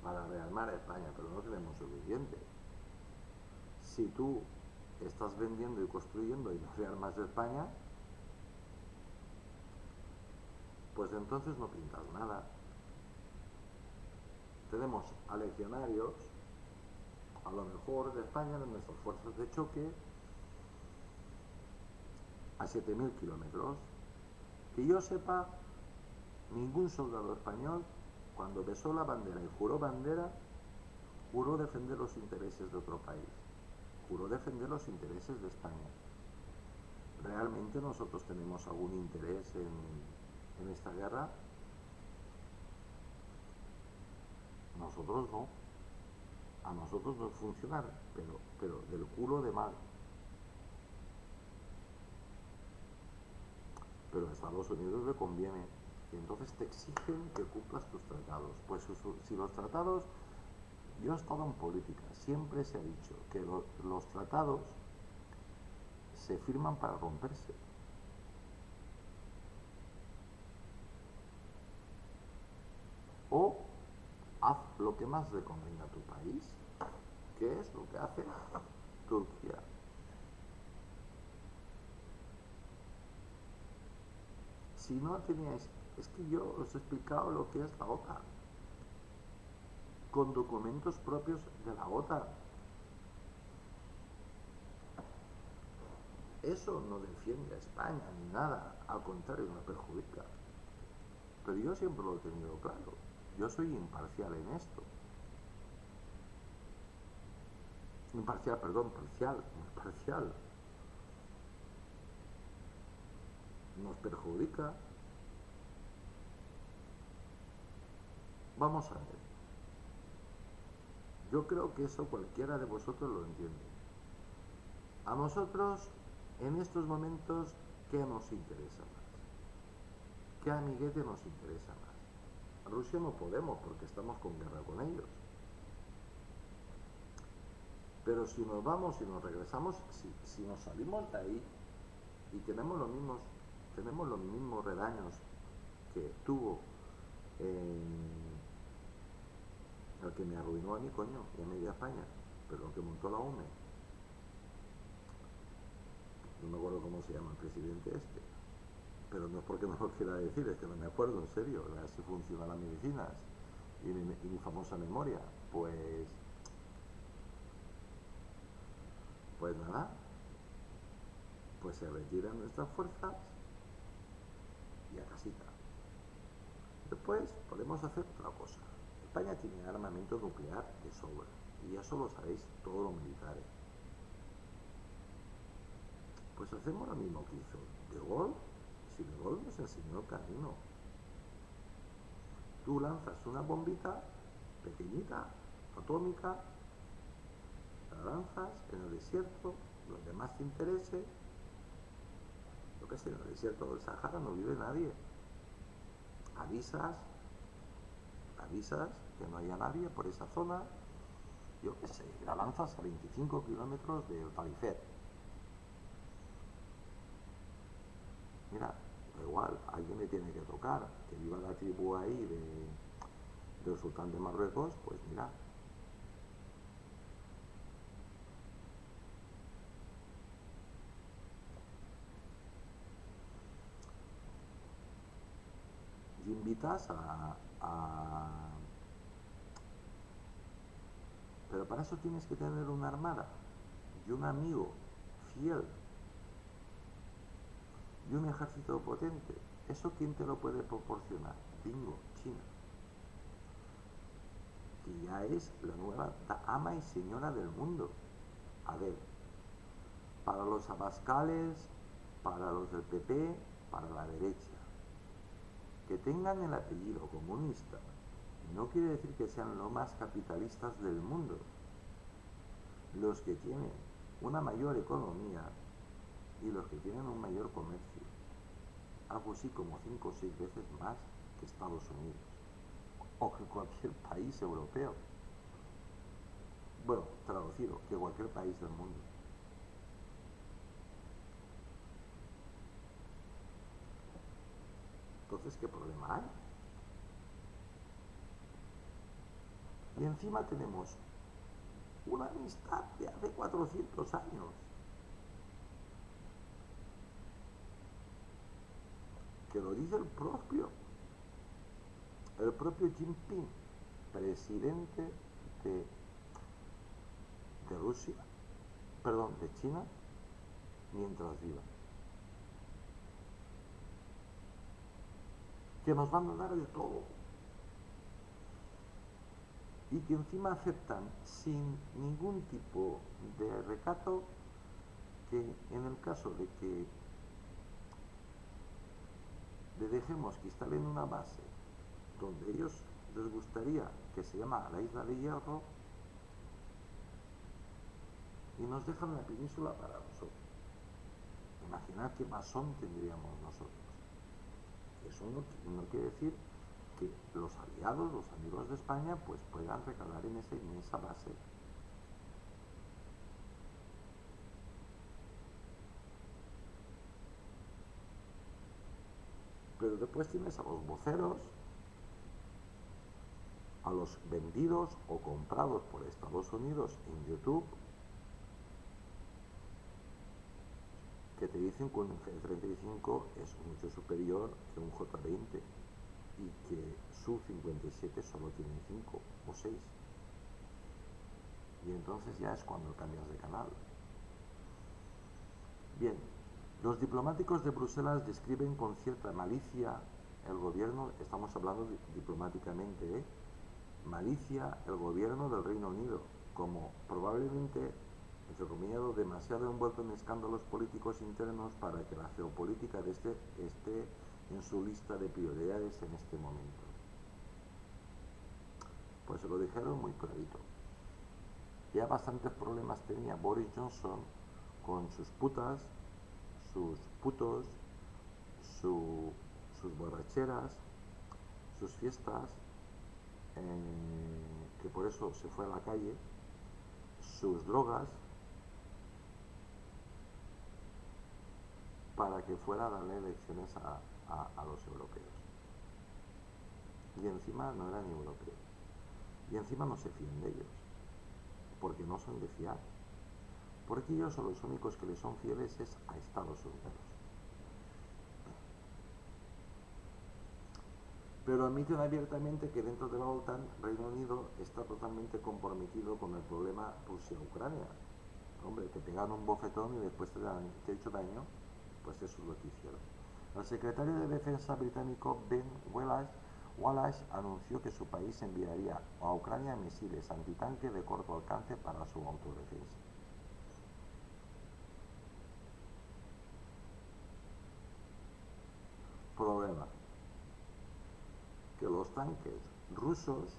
Para rearmar a España, pero no tenemos suficiente. Si tú estás vendiendo y construyendo y no rearmas a España, pues entonces no pintas nada. Tenemos a legionarios, a lo mejor de España, de nuestras fuerzas de choque, a 7.000 kilómetros. Que yo sepa, ningún soldado español, cuando besó la bandera y juró bandera, juró defender los intereses de otro país, juró defender los intereses de España. ¿Realmente nosotros tenemos algún interés en esta guerra? Nosotros no. A nosotros nos funciona, pero del culo de mal. pero a Estados Unidos le conviene. Y entonces te exigen que cumplas tus tratados. Pues si los tratados, yo he estado en política, siempre se ha dicho que los tratados se firman para romperse. O haz lo que más le convenga a tu país, que es lo que hace Turquía. Si no teníais, es que yo os he explicado lo que es la OTAN, con documentos propios de la OTAN. Eso no defiende a España ni nada, al contrario, me perjudica. Pero yo siempre lo he tenido claro. Yo soy imparcial en esto. Imparcial, perdón, parcial, imparcial. Nos perjudica. Vamos a ver. Yo creo que eso cualquiera de vosotros lo entiende. A nosotros, en estos momentos, ¿qué nos interesa más? ¿Qué amiguete nos interesa más? A Rusia no podemos porque estamos con guerra con ellos. Pero si nos vamos y nos regresamos, si nos salimos de ahí y tenemos los mismos redaños que tuvo el que me arruinó a mi coño y a media España, pero el que montó la UME, no me acuerdo cómo se llama el presidente este, pero no es porque no lo quiera decir, es que no me acuerdo, en serio, así funcionan las medicinas y mi famosa memoria, pues nada, pues se retiran nuestras fuerzas y a casita. Después podemos hacer otra cosa. España tiene armamento nuclear de sobra, y eso lo sabéis todos los militares. Pues hacemos lo mismo que hizo De Gaulle. Si De Gaulle nos enseñó el camino. Tú lanzas una bombita pequeñita, atómica, la lanzas en el desierto, donde más te interese. Yo qué sé, en el desierto del Sahara no vive nadie. Avisas que no haya nadie por esa zona, yo qué sé, la lanzas a 25 kilómetros del Talifet. Mira, da igual, alguien le tiene que tocar, que viva la tribu ahí del sultán de Marruecos, pues mira. Y invitas Pero para eso tienes que tener una armada y un amigo fiel y un ejército potente. ¿Eso quién te lo puede proporcionar? Bingo, China. Que ya es la nueva ama y señora del mundo. A ver, para los abascales, para los del PP, para la derecha, que tengan el apellido comunista no quiere decir que sean los más capitalistas del mundo. Los que tienen una mayor economía y los que tienen un mayor comercio, algo así como 5 o 6 veces más que Estados Unidos o que cualquier país europeo. Bueno, traducido, que cualquier país del mundo. Entonces, ¿qué problema hay? Y encima tenemos una amistad de hace 400 años. Que lo dice el propio Jinping, presidente de Rusia, perdón, de China, mientras viva. Que nos van a dar de todo. Y que encima aceptan sin ningún tipo de recato que en el caso de que le dejemos que instalen una base donde ellos les gustaría, que se llama la Isla de Hierro, y nos dejan la península para nosotros. Imaginad qué masón tendríamos nosotros. Eso no quiere decir que los aliados, los amigos de España, pues puedan recalar en esa base. Pero después tienes a los voceros, a los vendidos o comprados por Estados Unidos en YouTube, que te dicen que un F-35 es mucho superior que un J-20 y que su 57 solo tiene 5 o 6. Y entonces ya es cuando cambias de canal. Bien, los diplomáticos de Bruselas describen con cierta malicia el gobierno, estamos hablando diplomáticamente, malicia el gobierno del Reino Unido, como probablemente, entre comillas, demasiado envuelto en escándalos políticos internos para que la geopolítica de este esté en su lista de prioridades en este momento. Pues se lo dijeron muy clarito. Ya bastantes problemas tenía Boris Johnson con sus putas, sus putos, sus borracheras, sus fiestas, que por eso se fue a la calle, sus drogas, para que fuera a darle lecciones a los europeos. Y encima no eran ni europeos. Y encima no se fían de ellos, porque no son de fiar. Porque ellos son los únicos que le son fieles es a Estados Unidos. Pero admiten abiertamente que dentro de la OTAN, Reino Unido está totalmente comprometido con el problema Rusia-Ucrania. Hombre, te pegan un bofetón y después te he hecho daño, pues eso es lo que hicieron. El secretario de Defensa británico Ben Wallace anunció que su país enviaría a Ucrania misiles antitanque de corto alcance para su autodefensa. Problema, que los tanques rusos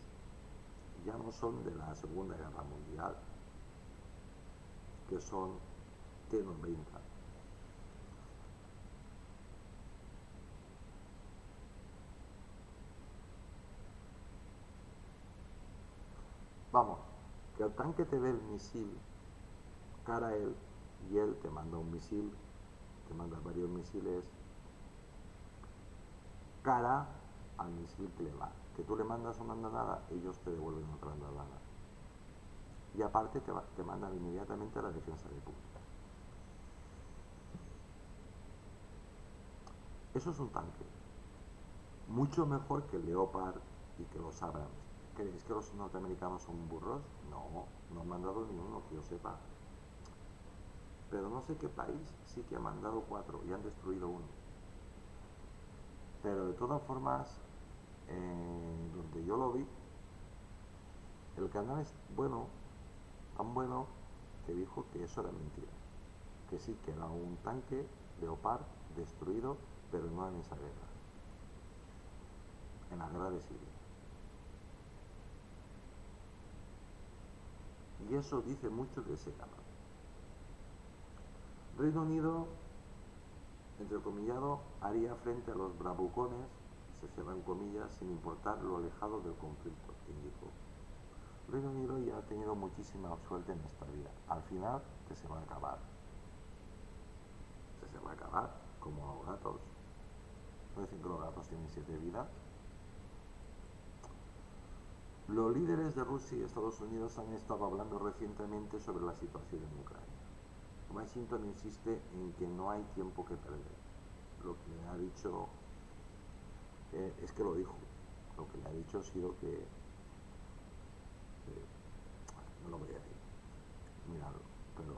ya no son de la Segunda Guerra Mundial, que son T-90. Vamos, que el tanque te dé el misil cara a él y él te manda un misil, te manda varios misiles cara al misil que le va. Que tú le mandas una andanada, ellos te devuelven otra andanada. Y aparte te mandan inmediatamente a la defensa de pública. Eso es un tanque. Mucho mejor que el Leopard y que los Abrams. ¿Creéis que los norteamericanos son burros? No, no han mandado ni uno, que yo sepa. Pero no sé qué país sí que ha mandado 4 y han destruido uno. Pero de todas formas, donde yo lo vi, el canal es bueno, tan bueno, que dijo que eso era mentira. Que sí, que era un tanque Leopard destruido, pero no en esa guerra. En la guerra de Siria. Y eso dice mucho de ese canal. Reino Unido, entrecomillado, haría frente a los bravucones, se cierran comillas, sin importar lo alejado del conflicto, indicó. Reino Unido ya ha tenido muchísima suerte en esta vida. Al final, que se va a acabar. Se va a acabar, como los gatos. ¿No dicen que los gatos tienen 7 vidas? Los líderes de Rusia y Estados Unidos han estado hablando recientemente sobre la situación en Ucrania. Washington insiste en que no hay tiempo que perder. Lo que ha dicho es que lo dijo. Lo que le ha dicho ha sido que no lo voy a decir, miradlo, pero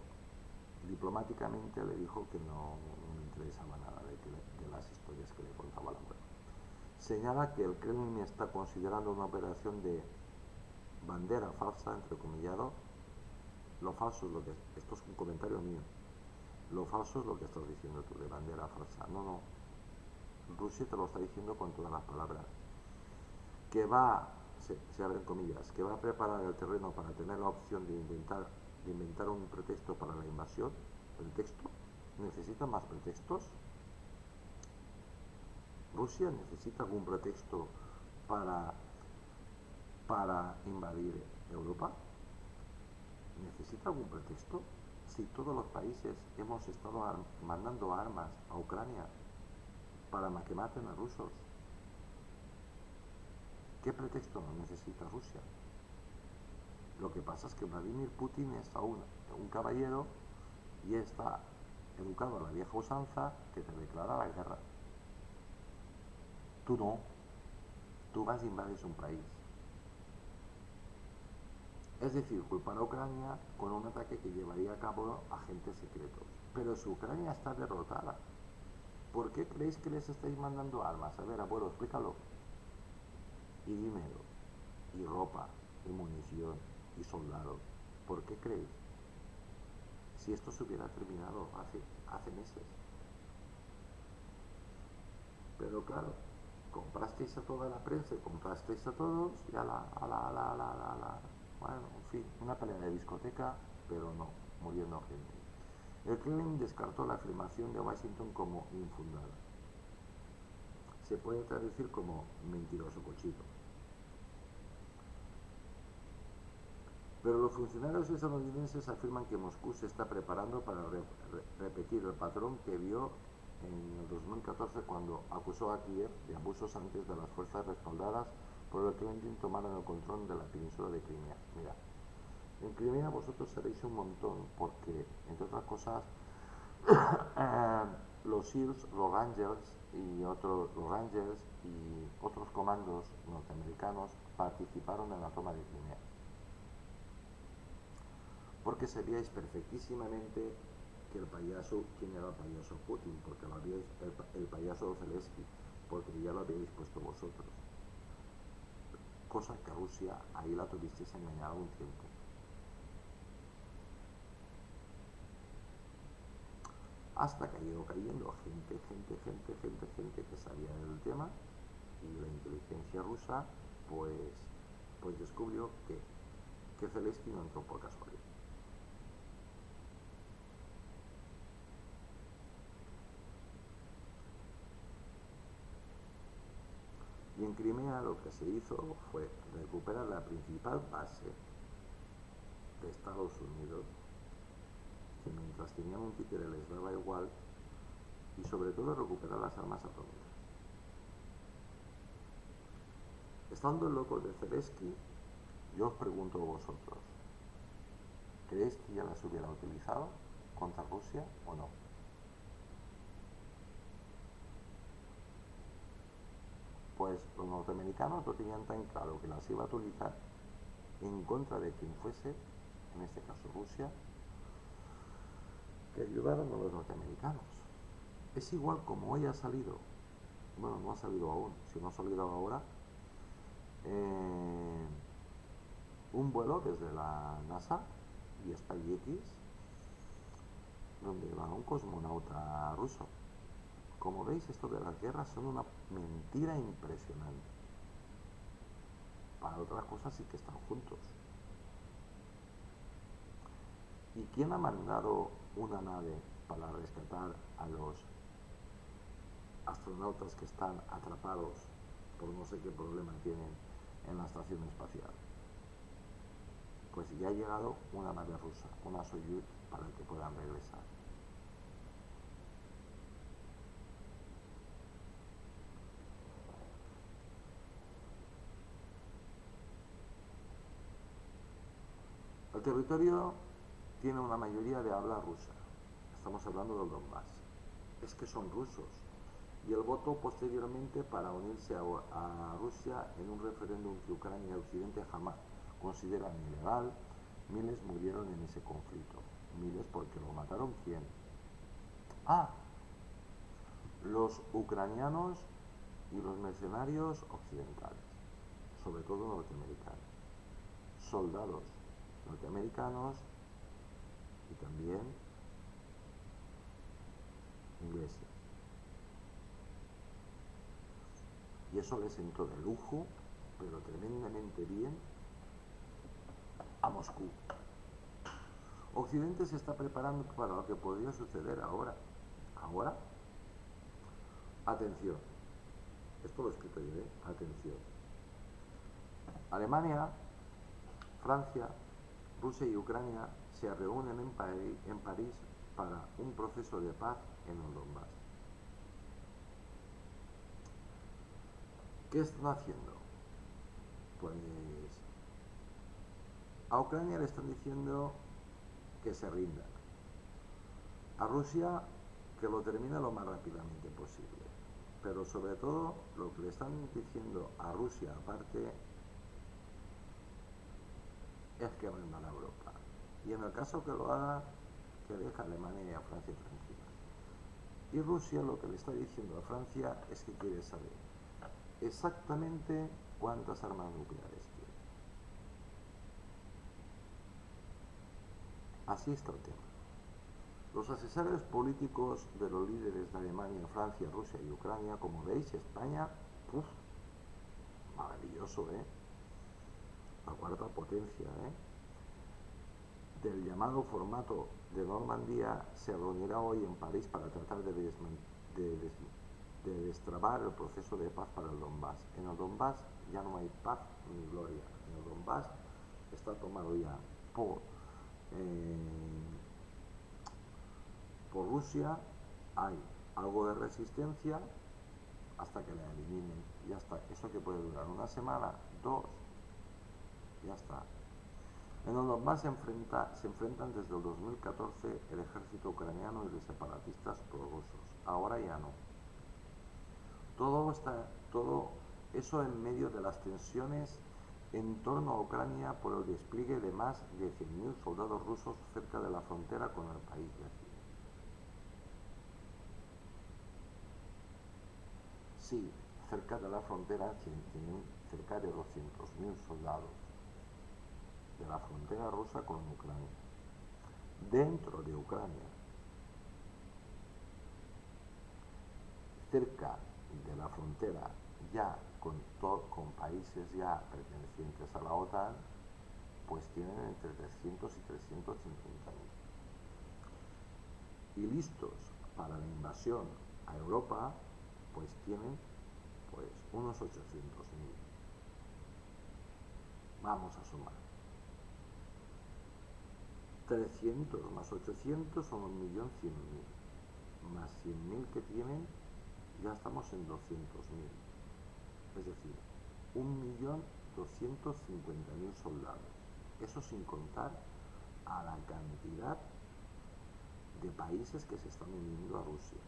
diplomáticamente le dijo que no le interesaba nada de las historias que le contaba la web. Señala que el Kremlin está considerando una operación de bandera falsa, entrecomillado. Lo falso es lo que esto es un comentario mío. Lo falso es lo que estás diciendo tú, de bandera falsa. No, no. Rusia te lo está diciendo con todas las palabras. Que va, se abren comillas, que va a preparar el terreno para tener la opción de inventar un pretexto para la invasión. ¿Pretexto? ¿Necesita más pretextos? ¿Rusia necesita algún pretexto para, invadir Europa? ¿Necesita algún pretexto? Si todos los países hemos estado mandando armas a Ucrania para que maten a rusos, ¿qué pretexto no necesita Rusia? Lo que pasa es que Vladimir Putin es aún un caballero y está educado a la vieja usanza que te declara la guerra. Tú no, tú vas y invades un país. Es decir, culpar a Ucrania con un ataque que llevaría a cabo agentes secretos. Pero si Ucrania está derrotada, ¿por qué creéis que les estáis mandando armas? A ver, abuelo, explícalo. Y dinero, y ropa, y munición, y soldados. ¿Por qué creéis? Si esto se hubiera terminado hace meses. Pero claro, comprasteis a toda la prensa, comprasteis a todos y bueno, en fin, una pelea de discoteca, pero no, muriendo gente. El Kremlin descartó la afirmación de Washington como infundada. Se puede traducir como mentiroso cochino. Pero los funcionarios estadounidenses afirman que Moscú se está preparando para repetir el patrón que vio en el 2014 cuando acusó a Kiev de abusos antes de las fuerzas respaldadas por el Kremlin tomaron el control de la península de Crimea. Mira, en Crimea vosotros sabéis un montón porque, entre otras cosas, los SEALs, los Rangers y otros comandos norteamericanos participaron en la toma de Crimea. Porque sabíais perfectísimamente que quién era el payaso Putin, porque lo habíais, el payaso Zelensky, porque ya lo habíais puesto vosotros. Cosa que Rusia ahí la tuvisteis engañada un tiempo. Hasta que ha ido cayendo gente que sabía del tema y la inteligencia rusa pues descubrió que Zelensky no entró por casualidad. Y en Crimea lo que se hizo fue recuperar la principal base de Estados Unidos, que mientras tenían un títere les daba igual, y sobre todo recuperar las armas atómicas. Estando el loco de Zelensky, yo os pregunto a vosotros, ¿creéis que ya las hubiera utilizado contra Rusia o no? Pues los norteamericanos lo tenían tan claro que las iba a utilizar en contra de quien fuese, en este caso Rusia, que ayudaron a los norteamericanos. Es igual como hoy ha salido, bueno, no ha salido aún, si no ha salido ahora, un vuelo desde la NASA y SpaceX, donde va un cosmonauta ruso. Como veis, esto de las guerras son una mentira impresionante. Para otras cosas sí que están juntos. ¿Y quién ha mandado una nave para rescatar a los astronautas que están atrapados por no sé qué problema tienen en la estación espacial? Pues ya ha llegado una nave rusa, una Soyuz, para que puedan regresar. El territorio tiene una mayoría de habla rusa. Estamos hablando del Donbass. Es que son rusos. Y el voto posteriormente para unirse a Rusia en un referéndum que Ucrania y Occidente jamás consideran ilegal. Miles murieron en ese conflicto. Miles porque lo mataron ¿quién? Los ucranianos y los mercenarios occidentales, sobre todo norteamericanos. Soldados norteamericanos y también ingleses. Y eso les sentó de lujo, pero tremendamente bien, a Moscú. Occidente se está preparando para lo que podría suceder ahora. Ahora, atención, Esto lo he escrito yo, ¿eh? Atención. Alemania, Francia, Rusia y Ucrania se reúnen en París para un proceso de paz en el Donbass. ¿Qué están haciendo? Pues a Ucrania le están diciendo que se rinda. A Rusia que lo termine lo más rápidamente posible. Pero sobre todo lo que le están diciendo a Rusia aparte es que rinda a Europa. Y en el caso que lo haga, que deje a Alemania y a Francia tranquilas. Y Rusia lo que le está diciendo a Francia es que quiere saber exactamente cuántas armas nucleares quiere. Así está el tema. Los asesores políticos de los líderes de Alemania, Francia, Rusia y Ucrania, como veis, España, ¡puf! Maravilloso, ¿eh? La cuarta potencia, ¿eh? Del llamado formato de Normandía se reunirá hoy en París para tratar de destrabar el proceso de paz para el Donbass. En el Donbass ya no hay paz ni gloria. En el Donbass está tomado ya eh, por Rusia, hay algo de resistencia hasta que la eliminen. Ya está. Eso que puede durar una semana, dos, ya está. En el Donbass se enfrentan desde el 2014 el ejército ucraniano y los separatistas prorrusos. Ahora ya no. Todo eso en medio de las tensiones en torno a Ucrania por el despliegue de más de 100.000 soldados rusos cerca de la frontera con el país vecino. Sí, cerca de la frontera tienen cerca de 200.000 soldados de la frontera rusa con Ucrania. Dentro de Ucrania, cerca de la frontera ya con países ya pertenecientes a la OTAN, pues tienen entre 300 y 350.000. Y listos para la invasión a Europa, pues tienen pues unos 800.000. Vamos a sumar. 300 más 800 son 1.100.000. Más 100.000 que tienen, ya estamos en 200.000. Es decir, 1.250.000 soldados. Eso sin contar a la cantidad de países que se están uniendo a Rusia.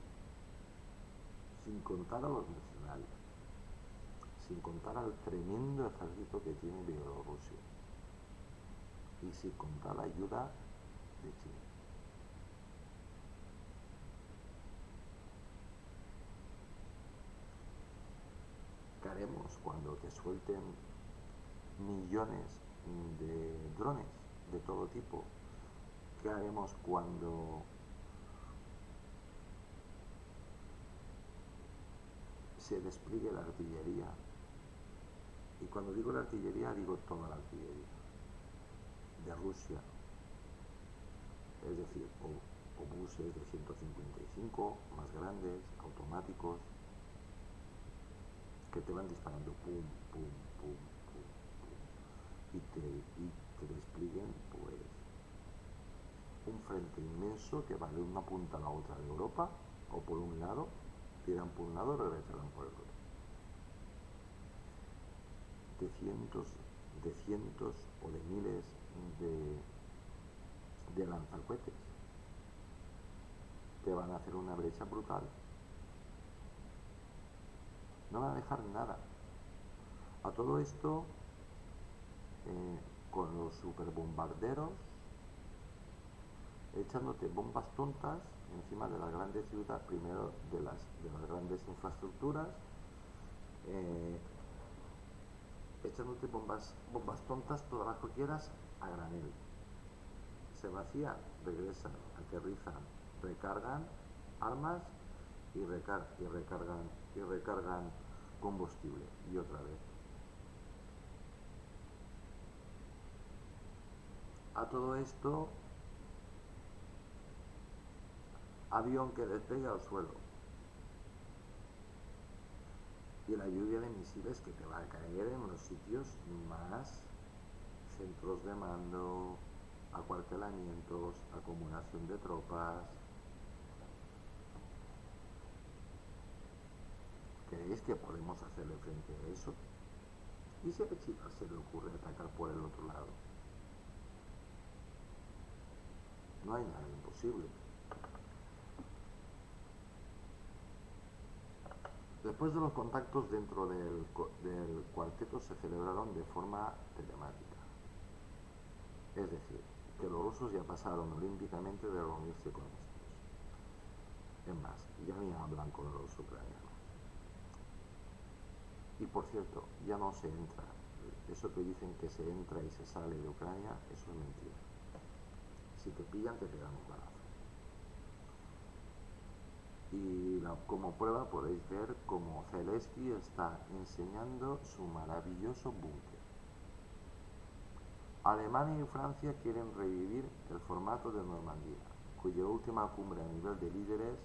Sin contar a los mercenarios. Sin contar al tremendo ejército que tiene Bielorrusia. Y sin contar la ayuda de China. ¿Qué haremos cuando te suelten millones de drones de todo tipo? ¿Qué haremos cuando se despliegue la artillería? Y cuando digo la artillería, digo toda la artillería de Rusia, es decir, obuses de 155 más grandes, automáticos, que te van disparando pum, pum, pum, pum, pum, y te desplieguen pues un frente inmenso que va de una punta a la otra de Europa, o por un lado, tiran por un lado y regresarán por el otro. De cientos o de miles de lanzacohetes que van a hacer una brecha brutal. No van a dejar nada. A todo esto, con los superbombarderos, echándote bombas tontas encima de las grandes ciudades, primero de las grandes infraestructuras, echándote bombas tontas todas las que quieras a granel. Se vacían, regresan, aterrizan, recargan armas y recargan combustible y otra vez. A todo esto, avión que despega al suelo. y la lluvia de misiles que te va a caer en los sitios más centros de mando, acuartelamientos, acumulación de tropas. ¿Creéis que podemos hacerle frente a eso? ¿Y si a China se le ocurre atacar por el otro lado? No hay nada imposible. Después de los contactos dentro del cuarteto se celebraron de forma telemática. Es decir, que los rusos ya pasaron olímpicamente de reunirse con estos. Es más, ya ni hablan con los ucranianos. Y por cierto, ya no se entra. Eso que dicen que se entra y se sale de Ucrania, eso es mentira. Si te pillan, te pegan un balazo. Y como prueba podéis ver cómo Zelensky está enseñando su maravilloso búnker. Alemania y Francia quieren revivir el formato de Normandía, cuya última cumbre a nivel de líderes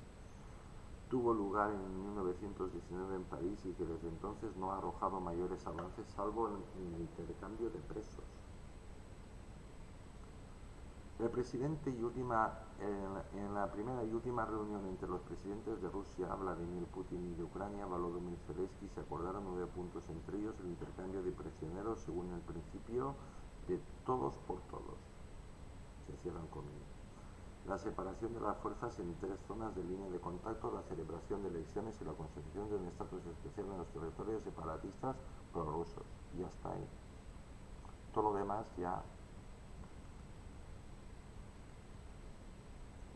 tuvo lugar en 1919 en París y que desde entonces no ha arrojado mayores avances salvo en el intercambio de presos. El presidente en la primera y última reunión entre los presidentes de Rusia, Vladimir Putin, y de Ucrania, Volodymyr Zelensky, se acordaron 9 puntos, entre ellos el intercambio de prisioneros según el principio de todos por todos. Se cierran comillas. La separación de las fuerzas en 3 zonas de línea de contacto, la celebración de elecciones y la consecución de un estatus especial en los territorios separatistas prorrusos. Y hasta ahí. Todo lo demás ya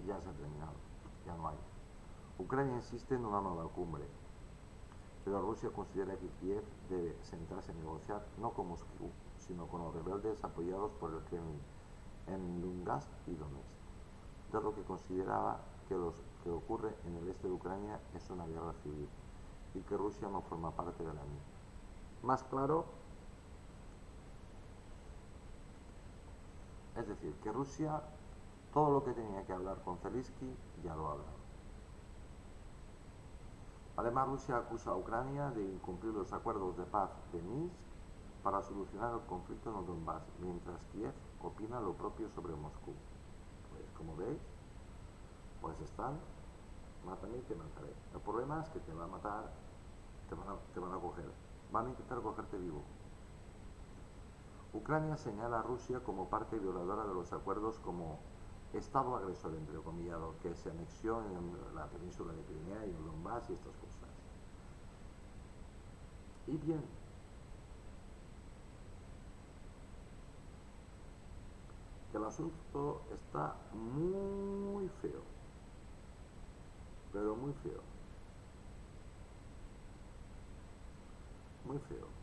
se ha terminado, ya no hay. Ucrania insiste en una nueva cumbre, pero Rusia considera que Kiev debe sentarse a negociar no con Moscú, sino con los rebeldes apoyados por el Kremlin en Lugansk y Donetsk, dado que consideraba que lo que ocurre en el este de Ucrania es una guerra civil y que Rusia no forma parte de la misma. Más claro, es decir, que Rusia todo lo que tenía que hablar con Zelensky ya lo ha hablado. Además, Rusia acusa a Ucrania de incumplir los acuerdos de paz de Minsk para solucionar el conflicto en el Donbass, mientras Kiev opina lo propio sobre Moscú. Pues como veis, pues están, mátame y te mataré. El problema es que te va a matar, te van a coger, van a intentar cogerte vivo. Ucrania señala a Rusia como parte violadora de los acuerdos como Estado agresor, entrecomillado, que se anexió en la península de Crimea y el Donbass y estas cosas. Y bien, que el asunto está muy feo, pero muy feo, muy feo.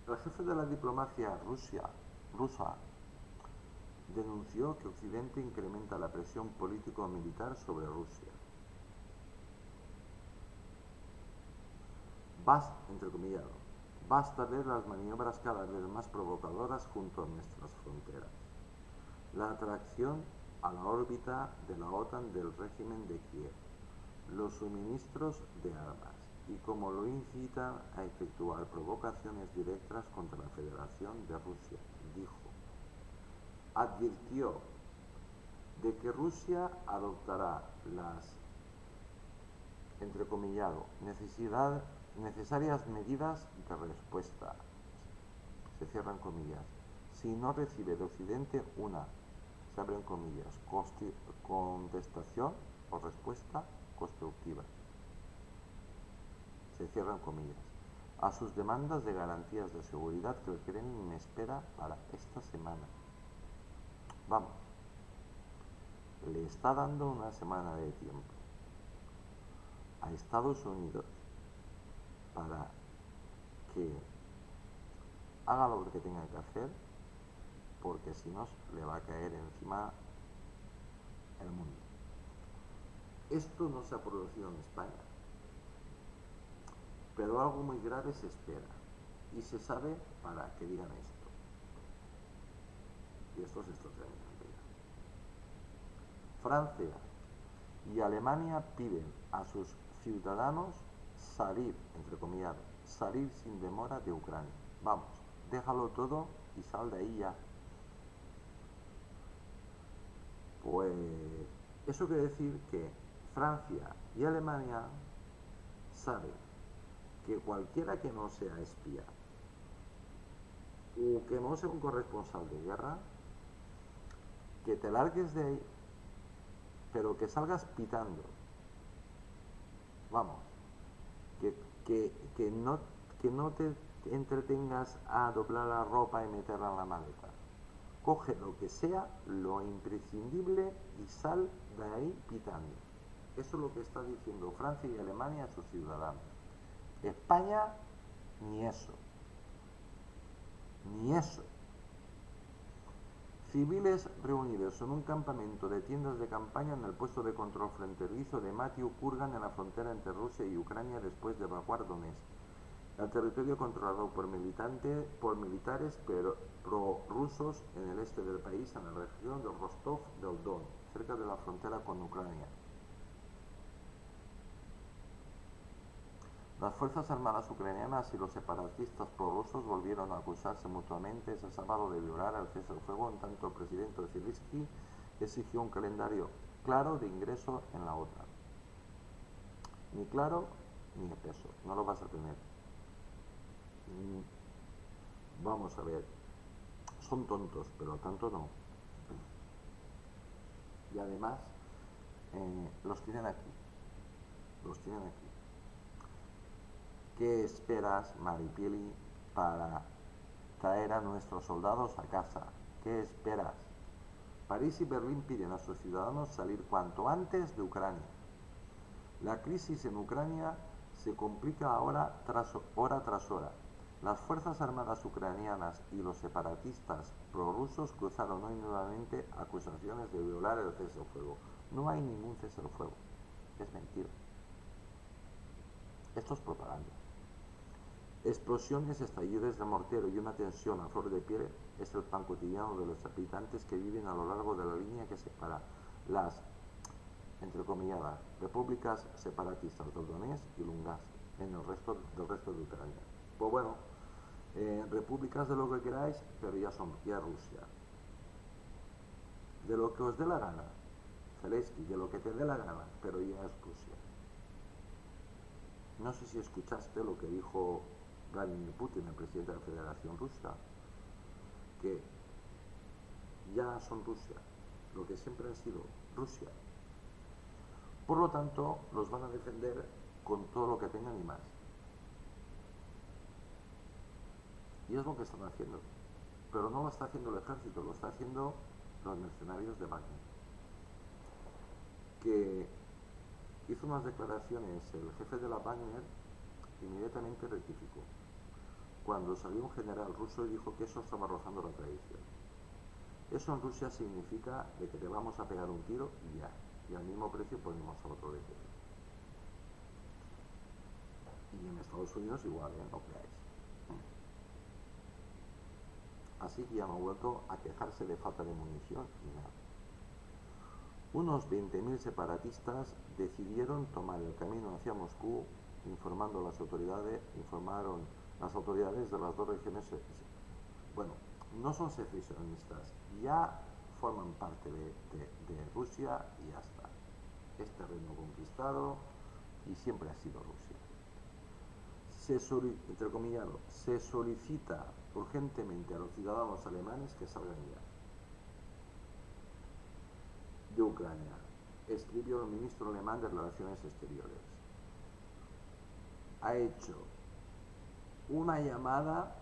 El jefe de la diplomacia rusa denunció que Occidente incrementa la presión político-militar sobre Rusia. Entrecomillado, basta ver las maniobras cada vez más provocadoras junto a nuestras fronteras. La atracción a la órbita de la OTAN del régimen de Kiev, los suministros de armas y cómo lo incitan a efectuar provocaciones directas contra la Federación de Rusia, dijo. Advirtió de que Rusia adoptará las, entrecomillado, necesarias medidas de respuesta, se cierran comillas, si no recibe de Occidente una, se abren comillas, contestación o respuesta constructiva, se cierran comillas, a sus demandas de garantías de seguridad que el Kremlin me espera para esta semana. Vamos, le está dando una semana de tiempo a Estados Unidos para que haga lo que tenga que hacer, porque si no le va a caer encima el mundo. Esto no se ha producido en España, pero algo muy grave se espera y se sabe para que digan esto. Y esto se está terminando ya. Francia y Alemania piden a sus ciudadanos salir, entre comillas, salir sin demora de Ucrania. Vamos, déjalo todo y sal de ahí ya. Pues eso quiere decir que Francia y Alemania saben que cualquiera que no sea espía o que no sea un corresponsal de guerra, que te largues de ahí, pero que salgas pitando. Vamos, que, que no te entretengas a doblar la ropa y meterla en la maleta. Coge lo que sea, lo imprescindible y sal de ahí pitando. Eso es lo que está diciendo Francia y Alemania a sus ciudadanos. España, ni eso. Ni eso. Civiles reunidos en un campamento de tiendas de campaña en el puesto de control fronterizo de Matthew Kurgan en la frontera entre Rusia y Ucrania después de evacuar Donetsk, el territorio controlado por militares prorrusos en el este del país, en la región de Rostov del Don, cerca de la frontera con Ucrania. Las Fuerzas Armadas ucranianas y los separatistas prorrusos volvieron a acusarse mutuamente ese sábado de violar el cese al fuego, en tanto el presidente Zelensky exigió un calendario claro de ingreso en la OTAN. Ni claro ni de peso, no lo vas a tener. Vamos a ver, son tontos, pero tanto no. Y además, los tienen aquí. Los tienen aquí. ¿Qué esperas, Maripili, para traer a nuestros soldados a casa? ¿Qué esperas? París y Berlín piden a sus ciudadanos salir cuanto antes de Ucrania. La crisis en Ucrania se complica ahora hora tras hora. Las Fuerzas Armadas ucranianas y los separatistas prorrusos cruzaron hoy nuevamente acusaciones de violar el cese al fuego. No hay ningún cese al fuego. Es mentira. Esto es propaganda. Explosiones, estallidos de mortero y una tensión a flor de piel es el pan cotidiano de los habitantes que viven a lo largo de la línea que separa las, entrecomilladas, repúblicas separatistas del Donetsk y Lugansk en el resto de Ucrania. Pues bueno, repúblicas de lo que queráis, pero ya es Rusia. De lo que os dé la gana, Zelensky, de lo que te dé la gana, pero ya es Rusia. No sé si escuchaste lo que dijo Vladimir Putin, el presidente de la Federación Rusa, que ya son Rusia, lo que siempre han sido Rusia. Por lo tanto, los van a defender con todo lo que tengan y más. Y es lo que están haciendo. Pero no lo está haciendo el ejército, lo está haciendo los mercenarios de Wagner. Que hizo unas declaraciones el jefe de la Wagner, inmediatamente rectificó. Cuando salió un general ruso y dijo que eso estaba rozando la traición. Eso en Rusia significa de que te vamos a pegar un tiro y ya. Y al mismo precio ponemos a otro de precio. Y en Estados Unidos igual, no creáis. Así que ya no ha vuelto a quejarse de falta de munición ni nada. Unos 20.000 separatistas decidieron tomar el camino hacia Moscú, informaron las autoridades de las dos regiones. Bueno, no son secesionistas, ya forman parte de Rusia y ya está. Es terreno conquistado y siempre ha sido Rusia. Se solicita urgentemente a los ciudadanos alemanes que salgan ya de Ucrania, escribió el ministro alemán de Relaciones Exteriores. Ha hecho una llamada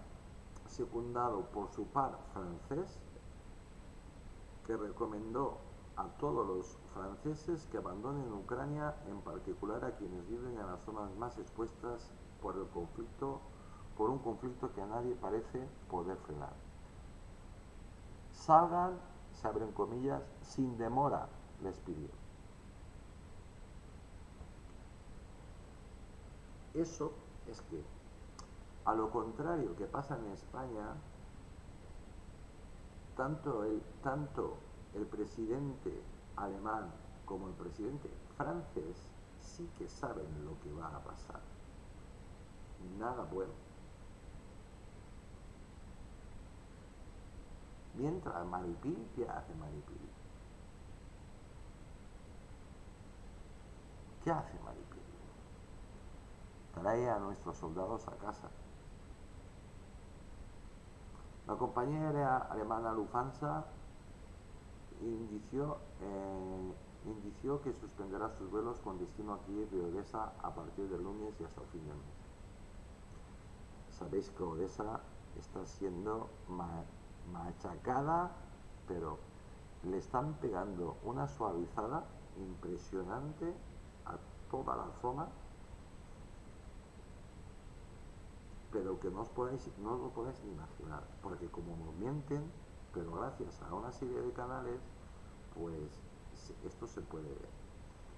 secundado por su par francés, que recomendó a todos los franceses que abandonen Ucrania, en particular a quienes viven en las zonas más expuestas por un conflicto que nadie parece poder frenar. Salgan, se abren comillas, sin demora, les pidió. Eso es que, a lo contrario que pasa en España, tanto el presidente alemán como el presidente francés sí que saben lo que va a pasar. Nada bueno. Mientras Maripili, ¿qué hace Maripili? ¿Qué hace Maripili? Trae a nuestros soldados a casa. La compañía aérea alemana Lufthansa indició que suspenderá sus vuelos con destino a Kiev y Odessa a partir del lunes y hasta el fin del mes. Sabéis que Odessa está siendo machacada, pero le están pegando una suavizada impresionante a toda la zona, pero que no os lo podéis ni imaginar, porque como nos mienten, pero gracias a una serie de canales, pues esto se puede ver.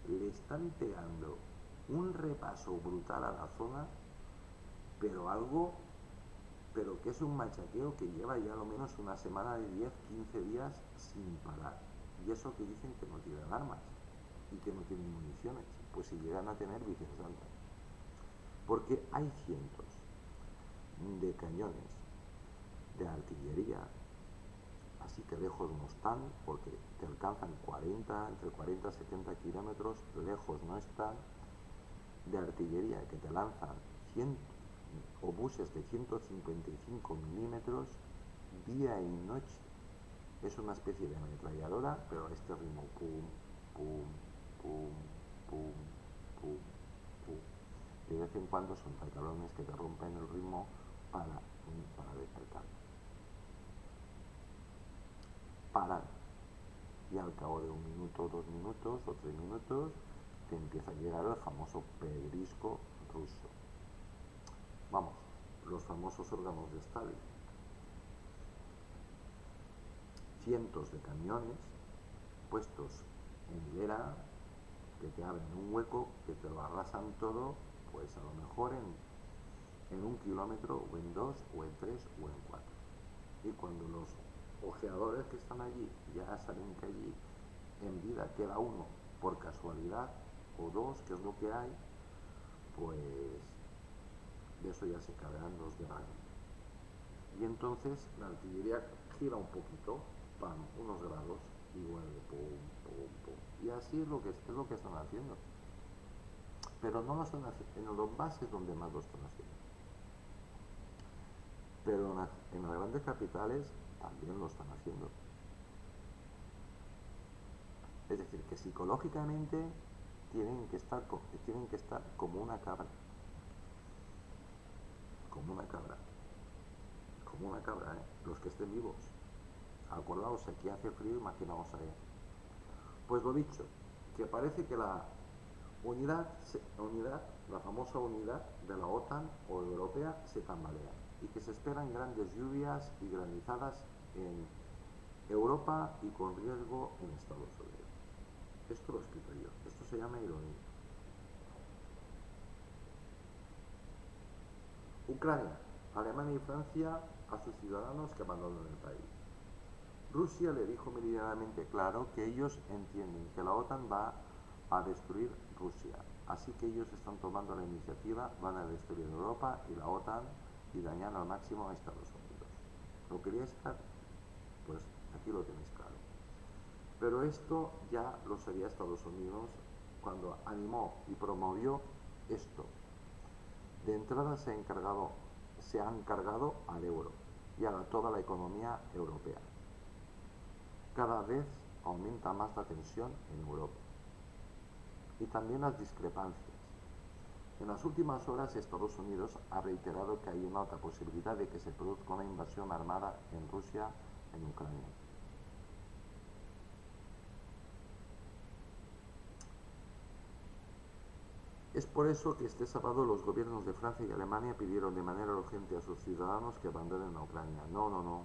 Le están pegando un repaso brutal a la zona, pero que es un machaqueo que lleva ya lo menos una semana de 10-15 días sin parar. Y eso que dicen que no tienen armas y que no tienen municiones, pues si llegan a tener Virgen Santa. Porque hay cientos de cañones, de artillería, así que lejos no están, porque te alcanzan entre 40 y 70 kilómetros, lejos no están, de artillería que te lanzan obuses de 155 milímetros día y noche. Es una especie de ametralladora, pero a este ritmo, pum, pum, pum, pum, pum, pum. De vez en cuando son tan cabrones que te rompen el ritmo para despertar. Paran. Y al cabo de 1 minuto, 2 minutos o 3 minutos te empieza a llegar el famoso pedrisco ruso. Vamos, los famosos órganos de Stalin. Cientos de camiones puestos en hilera que te abren un hueco, que te lo arrasan todo, pues a lo mejor en 1 kilómetro, o en 2, o en 3, o en 4. Y cuando los ojeadores que están allí ya saben que allí en vida queda uno por casualidad, o 2, que es lo que hay, pues de eso ya se cabrean los de Ryan. Y entonces la artillería gira un poquito, pam, unos grados, y vuelve, pum, pum, pum. Y así es lo que están haciendo. Pero no lo están haciendo, en los bases donde más lo están haciendo. Pero en las grandes capitales también lo están haciendo. Es decir, que psicológicamente tienen que estar como una cabra. Como una cabra. Como una cabra, los que estén vivos. Acordaos, aquí hace frío, imaginaos allá. Pues lo dicho, que parece que la la famosa unidad de la OTAN o europea se tambalea y que se esperan grandes lluvias y granizadas en Europa y con riesgo en Estados Unidos. Esto lo he escrito yo, esto se llama ironía. Ucrania, Alemania y Francia a sus ciudadanos que abandonan el país. Rusia le dijo meridianamente claro que ellos entienden que la OTAN va a destruir Rusia, así que ellos están tomando la iniciativa, van a destruir Europa y la OTAN y dañar al máximo a Estados Unidos. ¿Lo queríais claro? Pues aquí lo tenéis claro. Pero esto ya lo sabía Estados Unidos cuando animó y promovió esto. De entrada se han cargado al euro y a toda la economía europea. Cada vez aumenta más la tensión en Europa y también las discrepancias. En las últimas horas Estados Unidos ha reiterado que hay una alta posibilidad de que se produzca una invasión armada en Rusia en Ucrania. Es por eso que este sábado los gobiernos de Francia y Alemania pidieron de manera urgente a sus ciudadanos que abandonen a Ucrania. No.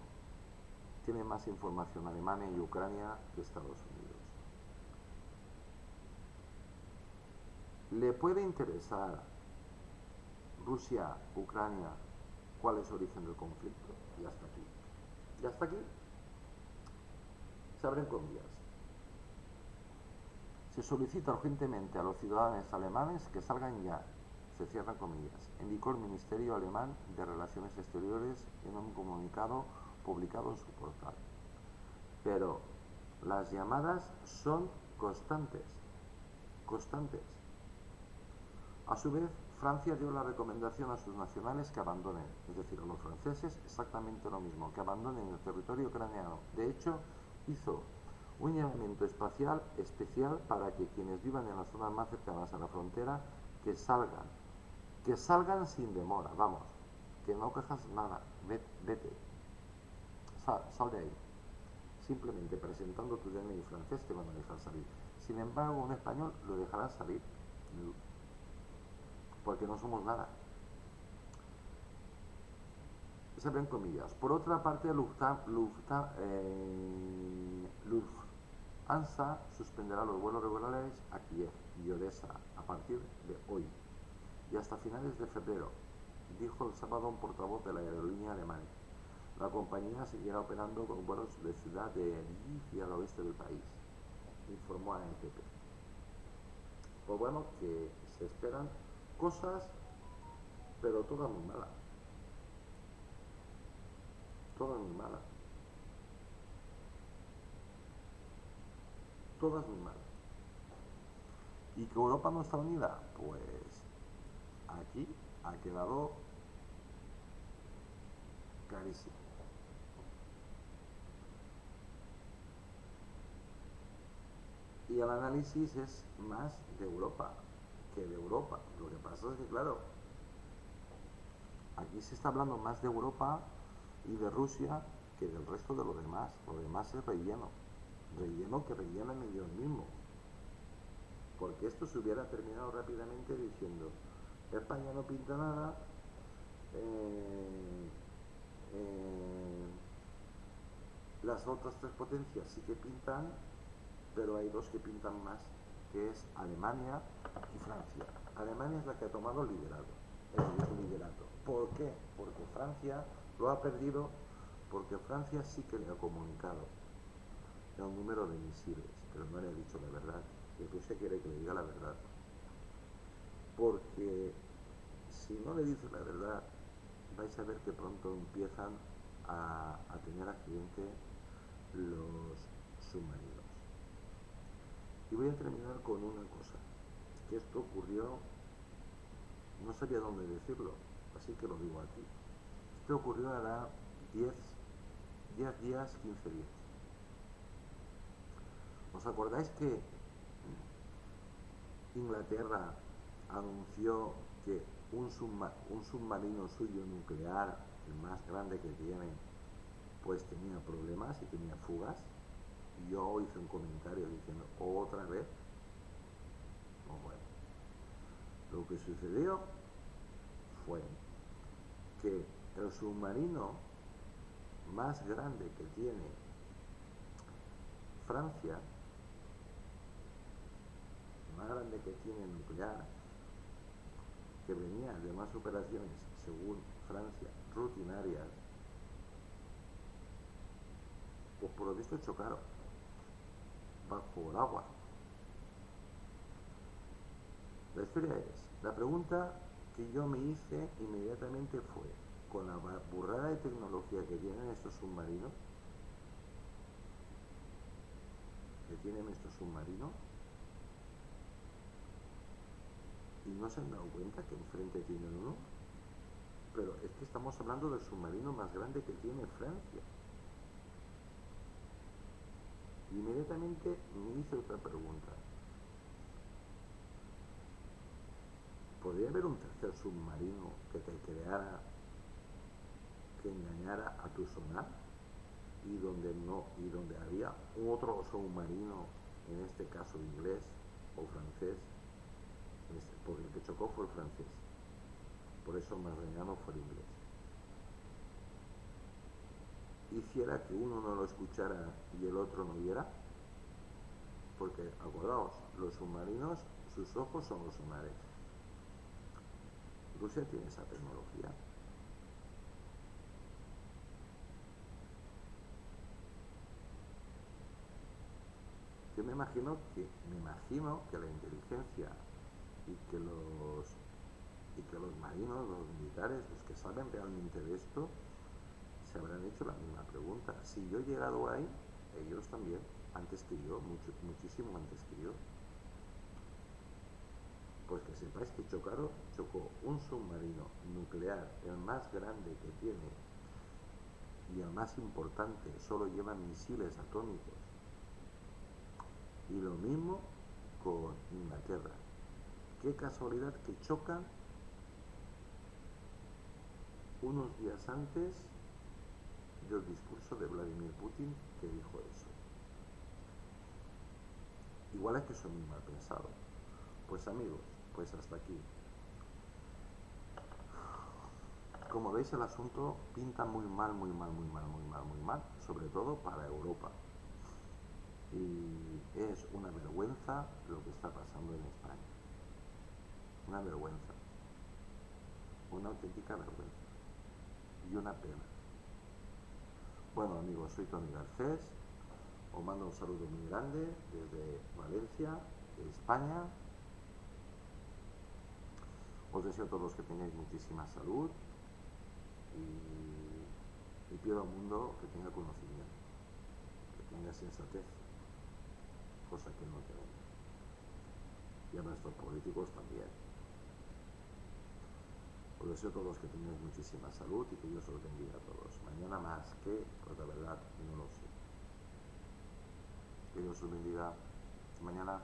Tiene más información Alemania y Ucrania que Estados Unidos. ¿Le puede interesar Rusia, Ucrania, cuál es el origen del conflicto? Y hasta aquí. Y hasta aquí se abren comillas. Se solicita urgentemente a los ciudadanos alemanes que salgan ya, se cierran comillas, indicó el Ministerio Alemán de Relaciones Exteriores en un comunicado publicado en su portal. Pero las llamadas son constantes, constantes. A su vez, Francia dio la recomendación a sus nacionales que abandonen, es decir, a los franceses exactamente lo mismo, que abandonen el territorio ucraniano. De hecho, hizo un llamamiento especial para que quienes vivan en las zonas más cercanas a la frontera que salgan sin demora, vamos, que no cojas nada, vete, sal de ahí. Simplemente presentando tu DNI francés te van a dejar salir. Sin embargo, un español lo dejará salir, porque no somos nada. Se abren comillas. Por otra parte, Lufthansa suspenderá los vuelos regulares a Kiev y Odessa a partir de hoy y hasta finales de febrero, dijo el sábado un portavoz de la aerolínea alemana. La compañía seguirá operando con vuelos de ciudad de Lviv y al oeste del país, informó a AFP. Pues bueno, que se esperan cosas, pero todas muy malas. Todas muy malas. Todas muy malas. ¿Y que Europa no está unida? Pues aquí ha quedado clarísimo. Y el análisis es más de Europa que de Europa. Lo que pasa es que, claro, aquí se está hablando más de Europa y de Rusia que del resto de lo demás. Lo demás es relleno. Relleno que rellenan ellos mismos. Porque esto se hubiera terminado rápidamente diciendo: España no pinta nada, las otras tres potencias sí que pintan, pero hay dos que pintan más, que es Alemania y Francia. Alemania es la que ha tomado el liderato. ¿Por qué? Porque Francia lo ha perdido, porque Francia sí que le ha comunicado el número de misiles, pero no le ha dicho la verdad. Y Rusia quiere que le diga la verdad. Porque si no le dice la verdad, vais a ver que pronto empiezan a tener accidente los submarinos. Y voy a terminar con una cosa, que esto ocurrió, no sabía dónde decirlo, así que lo digo aquí. Esto ocurrió hará 10 días, 15 días. ¿Os acordáis que Inglaterra anunció que un submarino suyo nuclear, el más grande que tiene, pues tenía problemas y tenía fugas? Y yo hice un comentario diciendo: ¿otra vez? Pues bueno, lo que sucedió fue que el submarino más grande que tiene Francia, más grande que tiene nuclear, que venía de más operaciones, según Francia, rutinarias, pues por lo visto chocaron bajo el agua. La historia es, la pregunta que yo me hice inmediatamente fue: con la burrada de tecnología que tienen estos submarinos, y no se han dado cuenta que enfrente tienen uno, pero es que estamos hablando del submarino más grande que tiene Francia. Y inmediatamente me hice otra pregunta: ¿podría haber un tercer submarino que te creara, que engañara a tu sonar? Y donde había otro submarino, en este caso inglés o francés, porque el que chocó fue el francés, por eso más dañado fue el inglés, hiciera que uno no lo escuchara y el otro no viera. Porque acordaos, los submarinos, sus ojos son los sonares. Rusia tiene esa tecnología. ¿Qué me me imagino que la inteligencia y y que los marinos, los militares, los que saben realmente de esto, se habrán hecho la misma pregunta. Si yo he llegado ahí, ellos también, antes que yo, muchísimo antes que yo. Pues que sepáis que chocó un submarino nuclear, el más grande que tiene y el más importante, solo lleva misiles atómicos. Y lo mismo con Inglaterra. Qué casualidad que chocan unos días antes del discurso de Vladimir Putin que dijo eso. Igual es que soy muy mal pensado. Pues amigos, pues hasta aquí. Como veis, el asunto pinta muy mal, muy mal, muy mal, muy mal, muy mal, sobre todo para Europa. Y es una vergüenza lo que está pasando en España. Una vergüenza. Una auténtica vergüenza. Y una pena. Bueno amigos, soy Tony Garcés. Os mando un saludo muy grande desde Valencia, España. Os deseo a todos que tengáis muchísima salud y pido al mundo que tenga conocimiento, que tenga sensatez, cosa que no tenemos. Y a nuestros políticos también. Os deseo a todos que tengáis muchísima salud y que Dios os bendiga a todos. Mañana más que, pues la verdad no lo sé. Que Dios os bendiga. Hasta mañana.